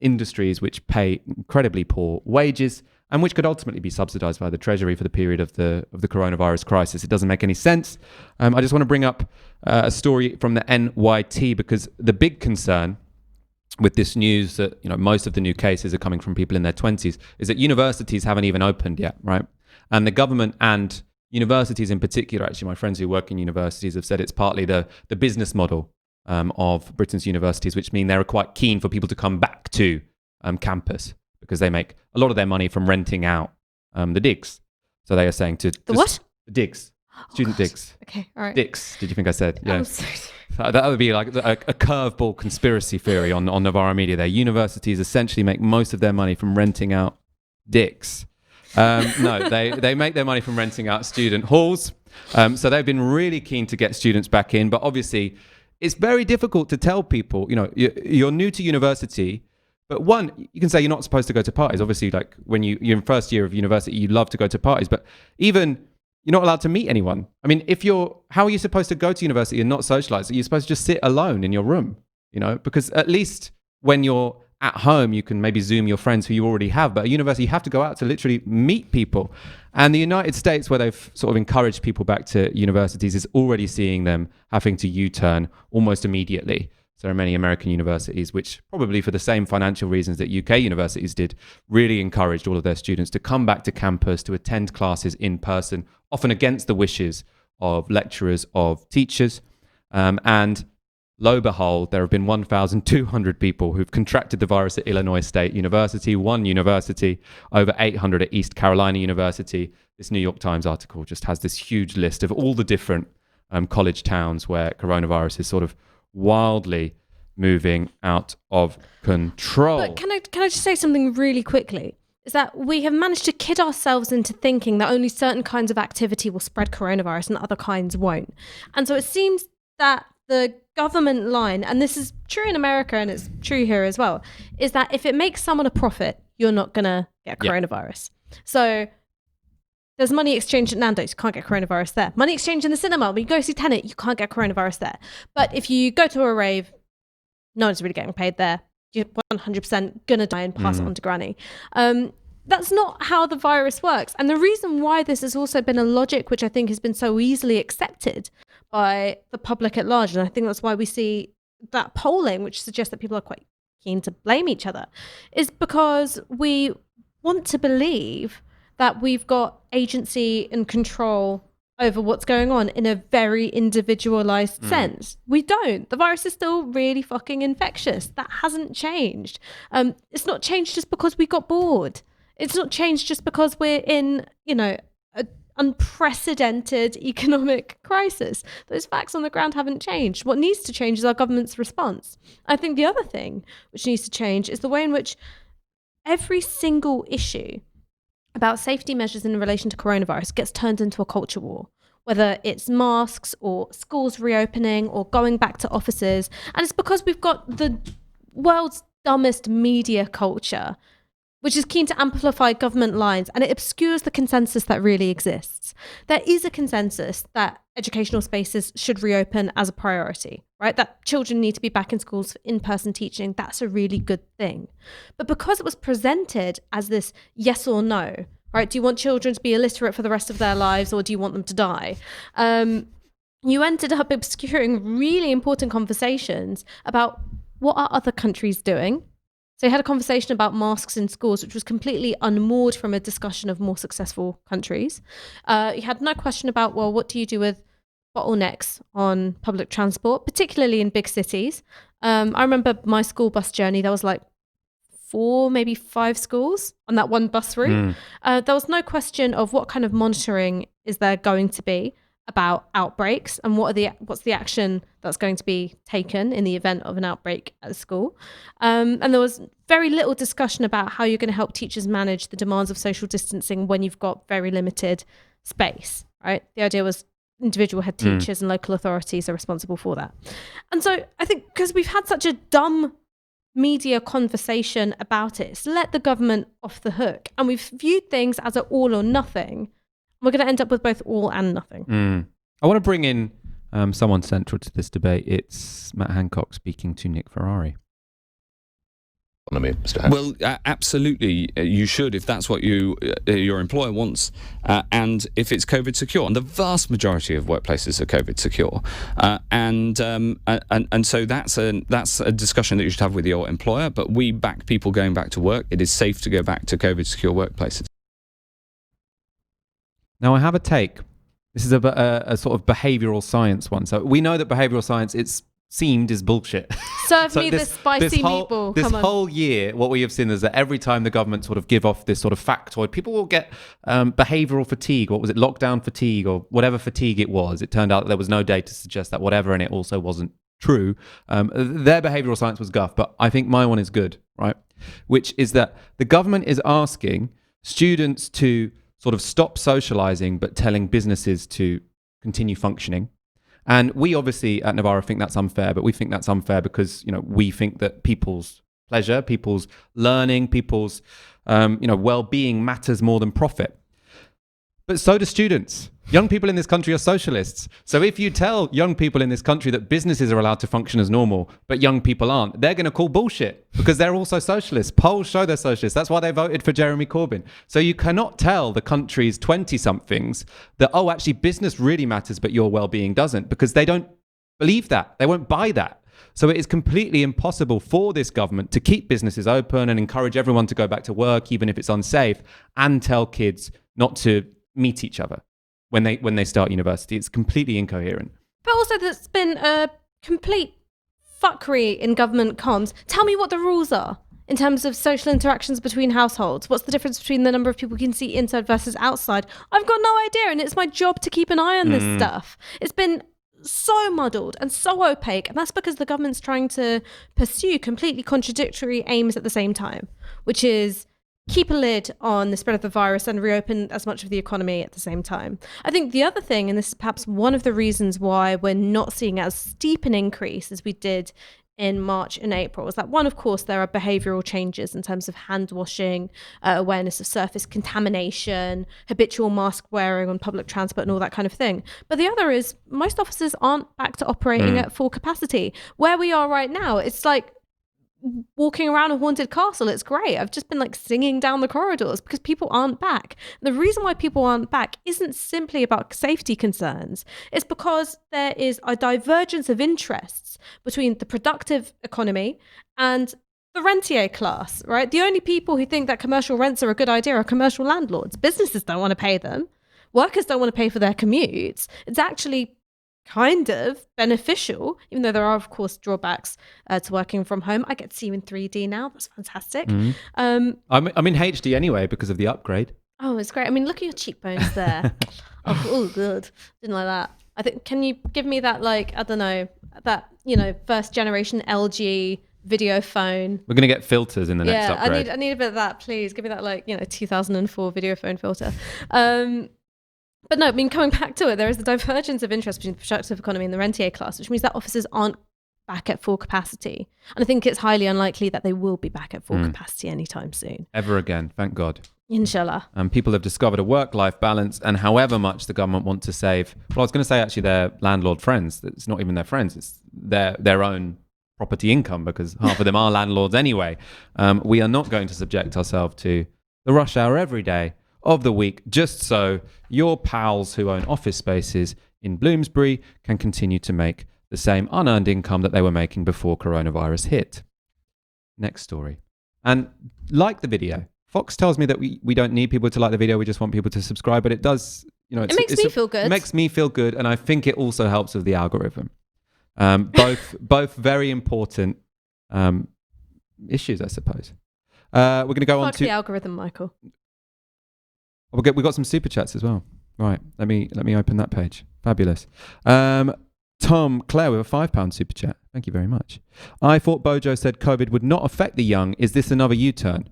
industries which pay incredibly poor wages and which could ultimately be subsidized by the Treasury for the period of the coronavirus crisis. It doesn't make any sense. I just want to bring up a story from the NYT, because the big concern with this news that most of the new cases are coming from people in their 20s is that universities haven't even opened yet, right? And the government and universities in particular, actually my friends who work in universities have said it's partly the business model of Britain's universities, which mean they're quite keen for people to come back to campus because they make a lot of their money from renting out the digs. So they are saying to... The what? The digs. Student digs. Okay, all right. Dicks, did you think I said? Yeah. I'm sorry. That would be like a curveball conspiracy theory on Novara Media. Their universities essentially make most of their money from renting out dicks. No, they make their money from renting out student halls. So they've been really keen to get students back in. But obviously, it's very difficult to tell people, you're new to university. But one, you can say you're not supposed to go to parties. Obviously, like when you're in first year of university, you love to go to parties. But even... you're not allowed to meet anyone. I mean, how are you supposed to go to university and not socialize? You're supposed to just sit alone in your room, because at least when you're at home, you can maybe Zoom your friends who you already have. But at university, you have to go out to literally meet people. And the United States, where they've sort of encouraged people back to universities, is already seeing them having to U-turn almost immediately. So there are many American universities which, probably for the same financial reasons that UK universities did, really encouraged all of their students to come back to campus, to attend classes in person, often against the wishes of lecturers, of teachers. And lo and behold, there have been 1,200 people who've contracted the virus at Illinois State University, one university, over 800 at East Carolina University. This New York Times article just has this huge list of all the different college towns where coronavirus is sort of wildly moving out of control. But can I just say something really quickly? Is that we have managed to kid ourselves into thinking that only certain kinds of activity will spread coronavirus and other kinds won't. And so it seems that the government line, and this is true in America and it's true here as well, is that if it makes someone a profit, you're not going to get coronavirus. So there's money exchange at Nando's, you can't get coronavirus there. Money exchange in the cinema, when you go see Tenet, you can't get coronavirus there. But if you go to a rave, no one's really getting paid there. You're 100% going to die and pass it on to granny. That's not how the virus works. And the reason why this has also been a logic which I think has been so easily accepted by the public at large, and I think that's why we see that polling, which suggests that people are quite keen to blame each other, is because we want to believe that we've got agency and control over what's going on in a very individualized sense. We don't. The virus is still really fucking infectious. That hasn't changed. It's not changed just because we got bored. It's not changed just because we're in, an unprecedented economic crisis. Those facts on the ground haven't changed. What needs to change is our government's response. I think the other thing which needs to change is the way in which every single issue about safety measures in relation to coronavirus gets turned into a culture war. whether it's masks or schools reopening or going back to offices. And it's because we've got the world's dumbest media culture, which is keen to amplify government lines, and it obscures the consensus that really exists. There is a consensus that educational spaces should reopen as a priority, right? That children need to be back in schools for in-person teaching. That's a really good thing. But because it was presented as this yes or no, right? Do you want children to be illiterate for the rest of their lives, or do you want them to die? You ended up obscuring really important conversations about what are other countries doing. So you had a conversation about masks in schools, which was completely unmoored from a discussion of more successful countries. You had no question about, well, what do you do with bottlenecks on public transport, particularly in big cities? I remember my school bus journey, there was like 4, maybe 5 schools on that one bus route. There was no question of what kind of monitoring is there going to be about outbreaks and what's the action that's going to be taken in the event of an outbreak at a school. And there was very little discussion about how you're going to help teachers manage the demands of social distancing when you've got very limited space, right? The idea was individual head teachers and local authorities are responsible for that. And so I think because we've had such a dumb media conversation about it, it's let the government off the hook, and we've viewed things as an all or nothing. We're going to end up with both all and nothing. I want to bring in someone central to this debate. It's Matt Hancock speaking to Nick Ferrari. Mr. Hancock. Well, absolutely, you should if that's what your employer wants, and if it's COVID secure. And the vast majority of workplaces are COVID secure, and so that's a discussion that you should have with your employer. But we back people going back to work. It is safe to go back to COVID secure workplaces. Now, I have a take. This is a sort of behavioural science one. So we know that behavioural science, it's seemed, is bullshit. Serve So me this spicy meatball. This Come on. whole year, what we have seen is that every time the government sort of give off this sort of factoid, people will get behavioural fatigue. What was it? Lockdown fatigue or whatever fatigue it was. It turned out that there was no data to suggest that whatever, and it also wasn't true. Their behavioural science was guff, but I think my one is good, right? Which is that the government is asking students to sort of stop socializing, but telling businesses to continue functioning. And we obviously at Novara think that's unfair, but we think that's unfair because, we think that people's pleasure, people's learning, people's, well-being matters more than profit. But so do students. Young people in this country are socialists. So if you tell young people in this country that businesses are allowed to function as normal, but young people aren't, they're going to call bullshit because they're also socialists. Polls show they're socialists. That's why they voted for Jeremy Corbyn. So you cannot tell the country's 20-somethings that, actually business really matters, but your well-being doesn't, because they don't believe that. They won't buy that. So it is completely impossible for this government to keep businesses open and encourage everyone to go back to work, even if it's unsafe, and tell kids not to meet each other when they start university. It's completely incoherent. But also there's been a complete fuckery in government comms. Tell me what the rules are in terms of social interactions between households. What's the difference between the number of people you can see inside versus outside? I've got no idea, and it's my job to keep an eye on this stuff. It's been so muddled and so opaque, and that's because the government's trying to pursue completely contradictory aims at the same time, which is keep a lid on the spread of the virus and reopen as much of the economy at the same time. I think the other thing, and this is perhaps one of the reasons why we're not seeing as steep an increase as we did in March and April, is that one, of course, there are behavioural changes in terms of hand washing, awareness of surface contamination, habitual mask wearing on public transport and all that kind of thing. But the other is most offices aren't back to operating at full capacity. Where we are right now, it's like walking around a haunted castle. It's great. I've just been singing down the corridors because people aren't back. The reason why people aren't back isn't simply about safety concerns. It's because there is a divergence of interests between the productive economy and the rentier class, right? The only people who think that commercial rents are a good idea are commercial landlords. Businesses don't want to pay them. Workers don't want to pay for their commutes. It's actually kind of beneficial, even though there are, of course, drawbacks to working from home. I get to see you in 3D now. That's fantastic. I'm in HD anyway because of the upgrade. Oh, it's great. I mean, look at your cheekbones there. oh, good. Didn't like that. I think, can you give me that, first generation LG video phone? We're going to get filters in the next upgrade. I need a bit of that, please. Give me that, 2004 video phone filter. But no, I mean, coming back to it, there is a divergence of interest between the productive economy and the rentier class, which means that offices aren't back at full capacity. And I think it's highly unlikely that they will be back at full capacity anytime soon. Ever again, thank God. Inshallah. People have discovered a work-life balance, and however much the government want to save, well, I was going to say actually their landlord friends. It's not even their friends; it's their own property income, because half of them are landlords anyway. We are not going to subject ourselves to the rush hour every day of the week, just so your pals who own office spaces in Bloomsbury can continue to make the same unearned income that they were making before coronavirus hit. Next story. And like the video, Fox tells me that we don't need people to like the video, we just want people to subscribe, but it does, it makes me feel good. It makes me feel good, and I think it also helps with the algorithm. Both very important issues, I suppose. We're going to go on to the algorithm, Michael. We got some super chats as well. Right, let me open that page. Fabulous. Tom Clare with a £5 super chat. Thank you very much. I thought Bojo said COVID would not affect the young. Is this another U-turn?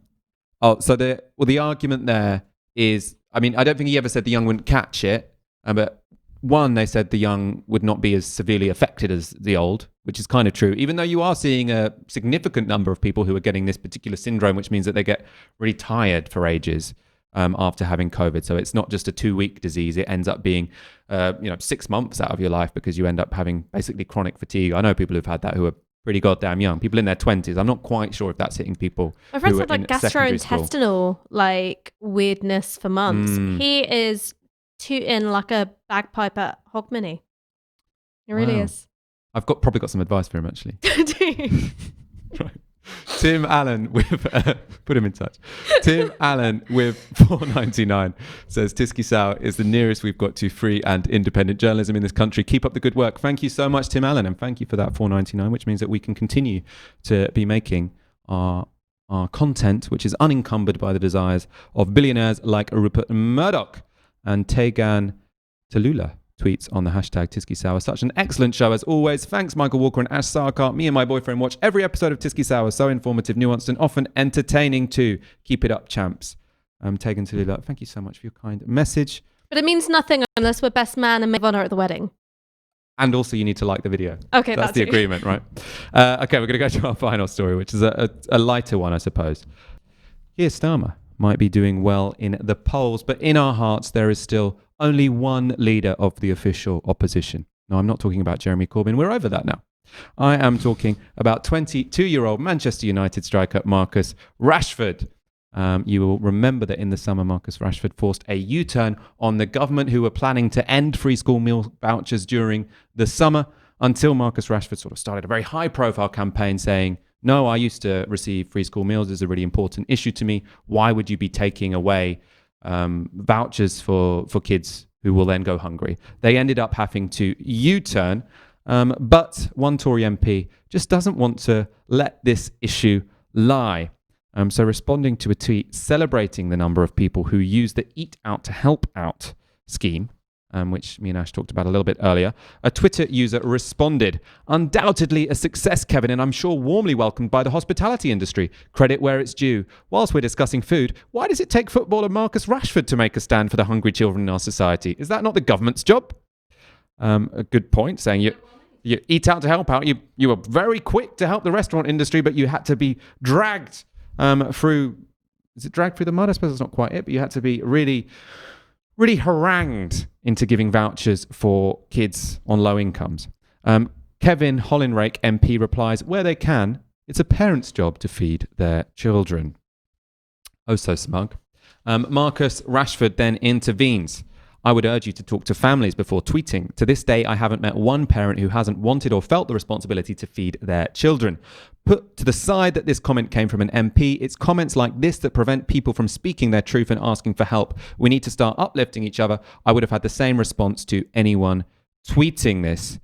Oh, so the argument there is, I mean, I don't think he ever said the young wouldn't catch it, but one, they said the young would not be as severely affected as the old, which is kind of true, even though you are seeing a significant number of people who are getting this particular syndrome, which means that they get really tired for ages after having COVID. So it's not just a 2-week disease. It ends up being, 6 months out of your life, because you end up having basically chronic fatigue. I know people who've had that who are pretty goddamn young, people in their 20s. I'm not quite sure if that's hitting people. My friend's who had are like in secondary school. gastrointestinal weirdness for months. He is tooting like a bagpipe at Hogmanay. It really is. I've probably got some advice for him, actually. Right. Tim Allen with put him in touch. Tim Allen with $4.99 says Tysky Sow is the nearest we've got to free and independent journalism in this country. Keep up the good work. Thank you so much, Tim Allen, and thank you for that $4.99, which means that we can continue to be making our content, which is unencumbered by the desires of billionaires like Rupert Murdoch. And Tegan Tallulah tweets on the hashtag Tysky Sour. Such an excellent show as always. Thanks, Michael Walker and Ash Sarkar. Me and my boyfriend watch every episode of Tysky Sour. So informative, nuanced, and often entertaining too. Keep it up, champs. Tegan Tallulah, thank you so much for your kind message. But it means nothing unless we're best man and maid of honor at the wedding. And also you need to like the video. Okay, that's the agreement, right? Okay, we're going to go to our final story, which is a lighter one, I suppose. Keir Starmer might be doing well in the polls, but in our hearts there is still only one leader of the official opposition. No, I'm not talking about Jeremy Corbyn. We're over that now. I am talking about 22-year-old Manchester United striker Marcus Rashford. You will remember that in the summer, Marcus Rashford forced a U-turn on the government, who were planning to end free school meal vouchers during the summer, until Marcus Rashford sort of started a very high-profile campaign saying, no, I used to receive free school meals. It's a really important issue to me. Why would you be taking away vouchers for kids who will then go hungry? They ended up having to U-turn, but one Tory MP just doesn't want to let this issue lie. So responding to a tweet celebrating the number of people who use the Eat Out to Help Out scheme, which me and Ash talked about a little bit earlier, a Twitter user responded, undoubtedly a success, Kevin, and I'm sure warmly welcomed by the hospitality industry. Credit where it's due. Whilst we're discussing food, why does it take footballer Marcus Rashford to make a stand for the hungry children in our society? Is that not the government's job? A good point, saying you Eat Out to Help Out. You were very quick to help the restaurant industry, but you had to be dragged through... Is it dragged through the mud? I suppose that's not quite it, but you had to be really harangued into giving vouchers for kids on low incomes. Kevin Hollinrake MP replies, where they can, it's a parent's job to feed their children. Oh, so smug. Marcus Rashford then intervenes. I would urge you to talk to families before tweeting. To this day, I haven't met one parent who hasn't wanted or felt the responsibility to feed their children. Put to the side that this comment came from an MP, it's comments like this that prevent people from speaking their truth and asking for help. We need to start uplifting each other. I would have had the same response to anyone tweeting this.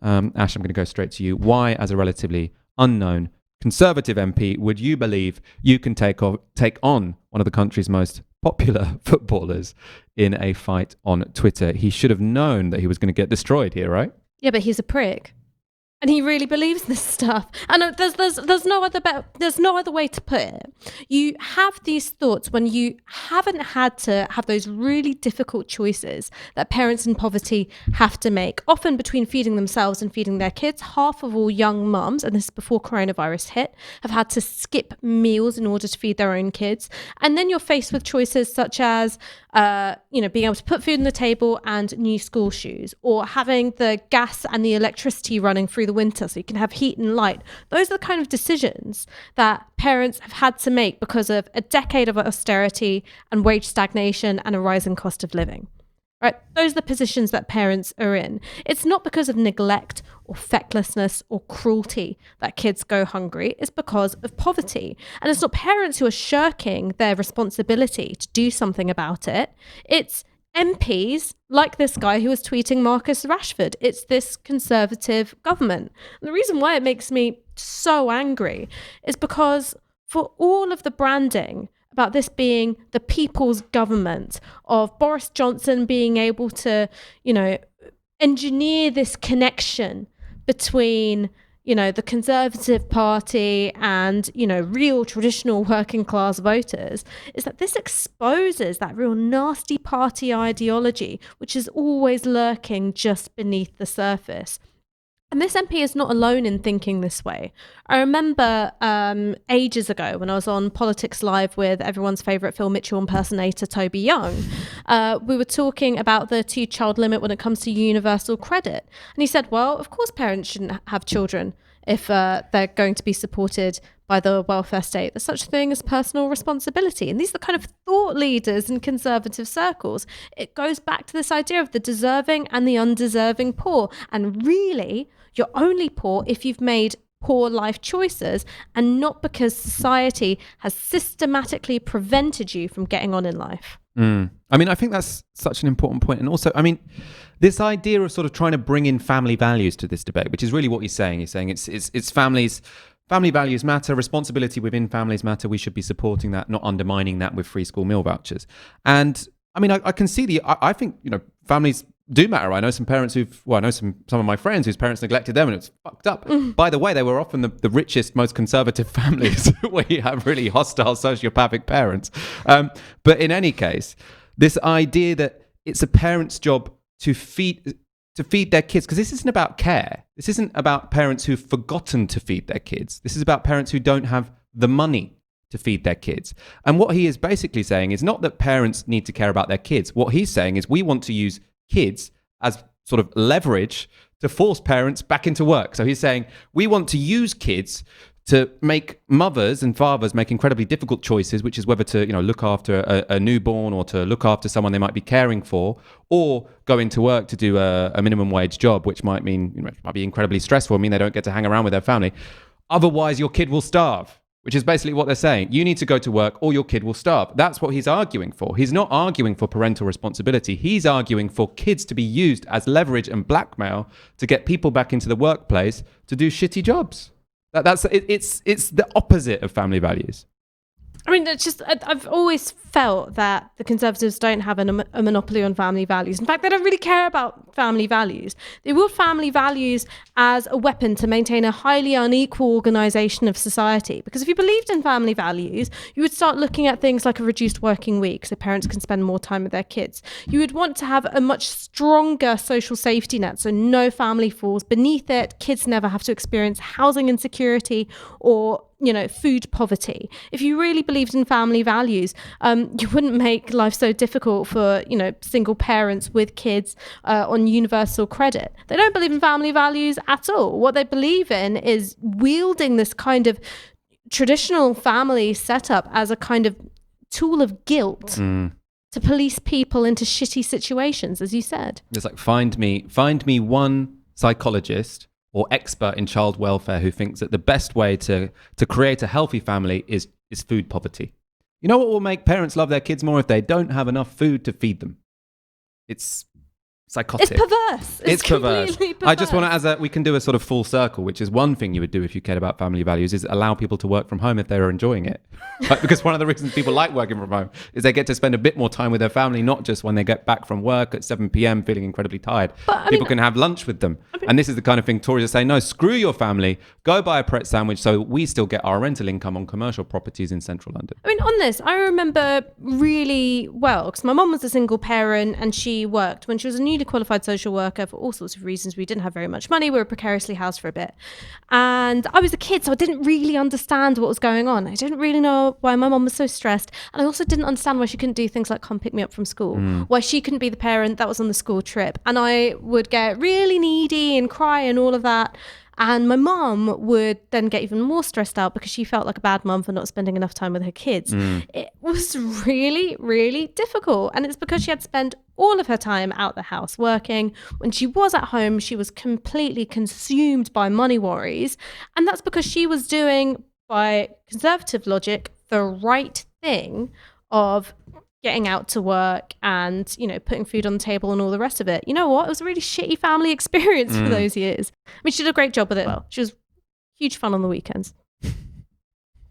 Ash, I'm going to go straight to you. Why, as a relatively unknown Conservative MP, would you believe you can take on one of the country's most popular footballers in a fight on Twitter? He should have known that he was going to get destroyed here, right? Yeah, but he's a prick. And he really believes this stuff. And there's no other way to put it. You have these thoughts when you haven't had to have those really difficult choices that parents in poverty have to make, often between feeding themselves and feeding their kids. Half of all young mums, and this is before coronavirus hit, have had to skip meals in order to feed their own kids. And then you're faced with choices such as being able to put food on the table and new school shoes, or having the gas and the electricity running through the winter so you can have heat and light. Those are the kind of decisions that parents have had to make because of a decade of austerity and wage stagnation and a rising cost of living. Right? Those are the positions that parents are in. It's not because of neglect or fecklessness or cruelty that kids go hungry. It's because of poverty. And it's not parents who are shirking their responsibility to do something about it. It's MPs like this guy who was tweeting Marcus Rashford. It's this Conservative government. And the reason why it makes me so angry is because for all of the branding about this being the people's government, of Boris Johnson being able to, engineer this connection between, the Conservative Party and, real traditional working class voters, is that this exposes that real nasty party ideology, which is always lurking just beneath the surface. And this MP is not alone in thinking this way. I remember ages ago when I was on Politics Live with everyone's favourite Phil Mitchell impersonator, Toby Young, we were talking about the 2-child limit when it comes to universal credit. And he said, well, of course parents shouldn't have children if they're going to be supported by the welfare state. There's such a thing as personal responsibility. And these are the kind of thought leaders in conservative circles. It goes back to this idea of the deserving and the undeserving poor. And really, you're only poor if you've made poor life choices, and not because society has systematically prevented you from getting on in life. I think that's such an important point. And also, this idea of sort of trying to bring in family values to this debate, which is really what he's saying. He's saying it's families. Family values matter, responsibility within families matter. We should be supporting that, not undermining that with free school meal vouchers. And I can see I think, families do matter. I know some parents some of my friends whose parents neglected them and it's fucked up. By the way, they were often the richest, most conservative families where you have really hostile sociopathic parents. But in any case, this idea that it's a parent's job to feed their kids, because this isn't about care. This isn't about parents who've forgotten to feed their kids. This is about parents who don't have the money to feed their kids. And what he is basically saying is not that parents need to care about their kids. What he's saying is we want to use kids as sort of leverage to force parents back into work. So he's saying we want to use kids to make mothers and fathers make incredibly difficult choices, which is whether to, look after a newborn or to look after someone they might be caring for, or go into work to do a minimum wage job, which might mean, might be incredibly stressful, mean they don't get to hang around with their family. Otherwise, your kid will starve, which is basically what they're saying. You need to go to work or your kid will starve. That's what he's arguing for. He's not arguing for parental responsibility. He's arguing for kids to be used as leverage and blackmail to get people back into the workplace to do shitty jobs. It's the opposite of family values. It's just, I've always felt that the Conservatives don't have a monopoly on family values. In fact, they don't really care about family values. They wield family values as a weapon to maintain a highly unequal organisation of society. Because if you believed in family values, you would start looking at things like a reduced working week so parents can spend more time with their kids. You would want to have a much stronger social safety net so no family falls beneath it. Kids never have to experience housing insecurity or food poverty. If you really believed in family values, you wouldn't make life so difficult for, single parents with kids on universal credit. They don't believe in family values at all. What they believe in is wielding this kind of traditional family setup as a kind of tool of guilt to police people into shitty situations, as you said. It's like, find me one psychologist or expert in child welfare who thinks that the best way to create a healthy family is food poverty. You know what will make parents love their kids more? If they don't have enough food to feed them. It's psychotic. It's perverse. It's perverse. Completely perverse. I just want to, we can do a sort of full circle, which is one thing you would do if you cared about family values, is allow people to work from home if they're enjoying it. Like, because one of the reasons people like working from home is they get to spend a bit more time with their family, not just when they get back from work at 7 p.m. feeling incredibly tired. People can have lunch with them. And this is the kind of thing Tories are saying, no, screw your family, go buy a Pret sandwich so we still get our rental income on commercial properties in central London. I mean, on this, I remember really well, because my mum was a single parent and she worked when she was a newly qualified social worker for all sorts of reasons. We didn't have very much money. We were precariously housed for a bit. And I was a kid, so I didn't really understand what was going on. I didn't really know why my mum was so stressed. And I also didn't understand why she couldn't do things like come pick me up from school, why she couldn't be the parent that was on the school trip. And I would get really needy and cry and all of that. And my mum would then get even more stressed out because she felt like a bad mum for not spending enough time with her kids. It was really, really difficult. And it's because she had spent all of her time out the house working. When she was at home, she was completely consumed by money worries. And that's because she was doing, by conservative logic, the right thing of getting out to work and, you know, putting food on the table and all the rest of it. You know what? It was a really shitty family experience for those years. I mean, she did a great job with it. Well, she was huge fun on the weekends.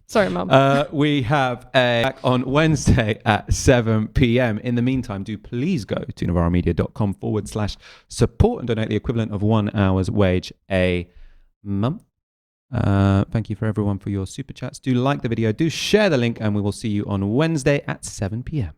Sorry, Mum. We have a back on Wednesday at 7 p.m. In the meantime, do please go to novaramedia.com/support and donate the equivalent of 1 hour's wage a month. Thank you for everyone for your super chats. Do like the video, do share the link, and we will see you on Wednesday at 7 p.m.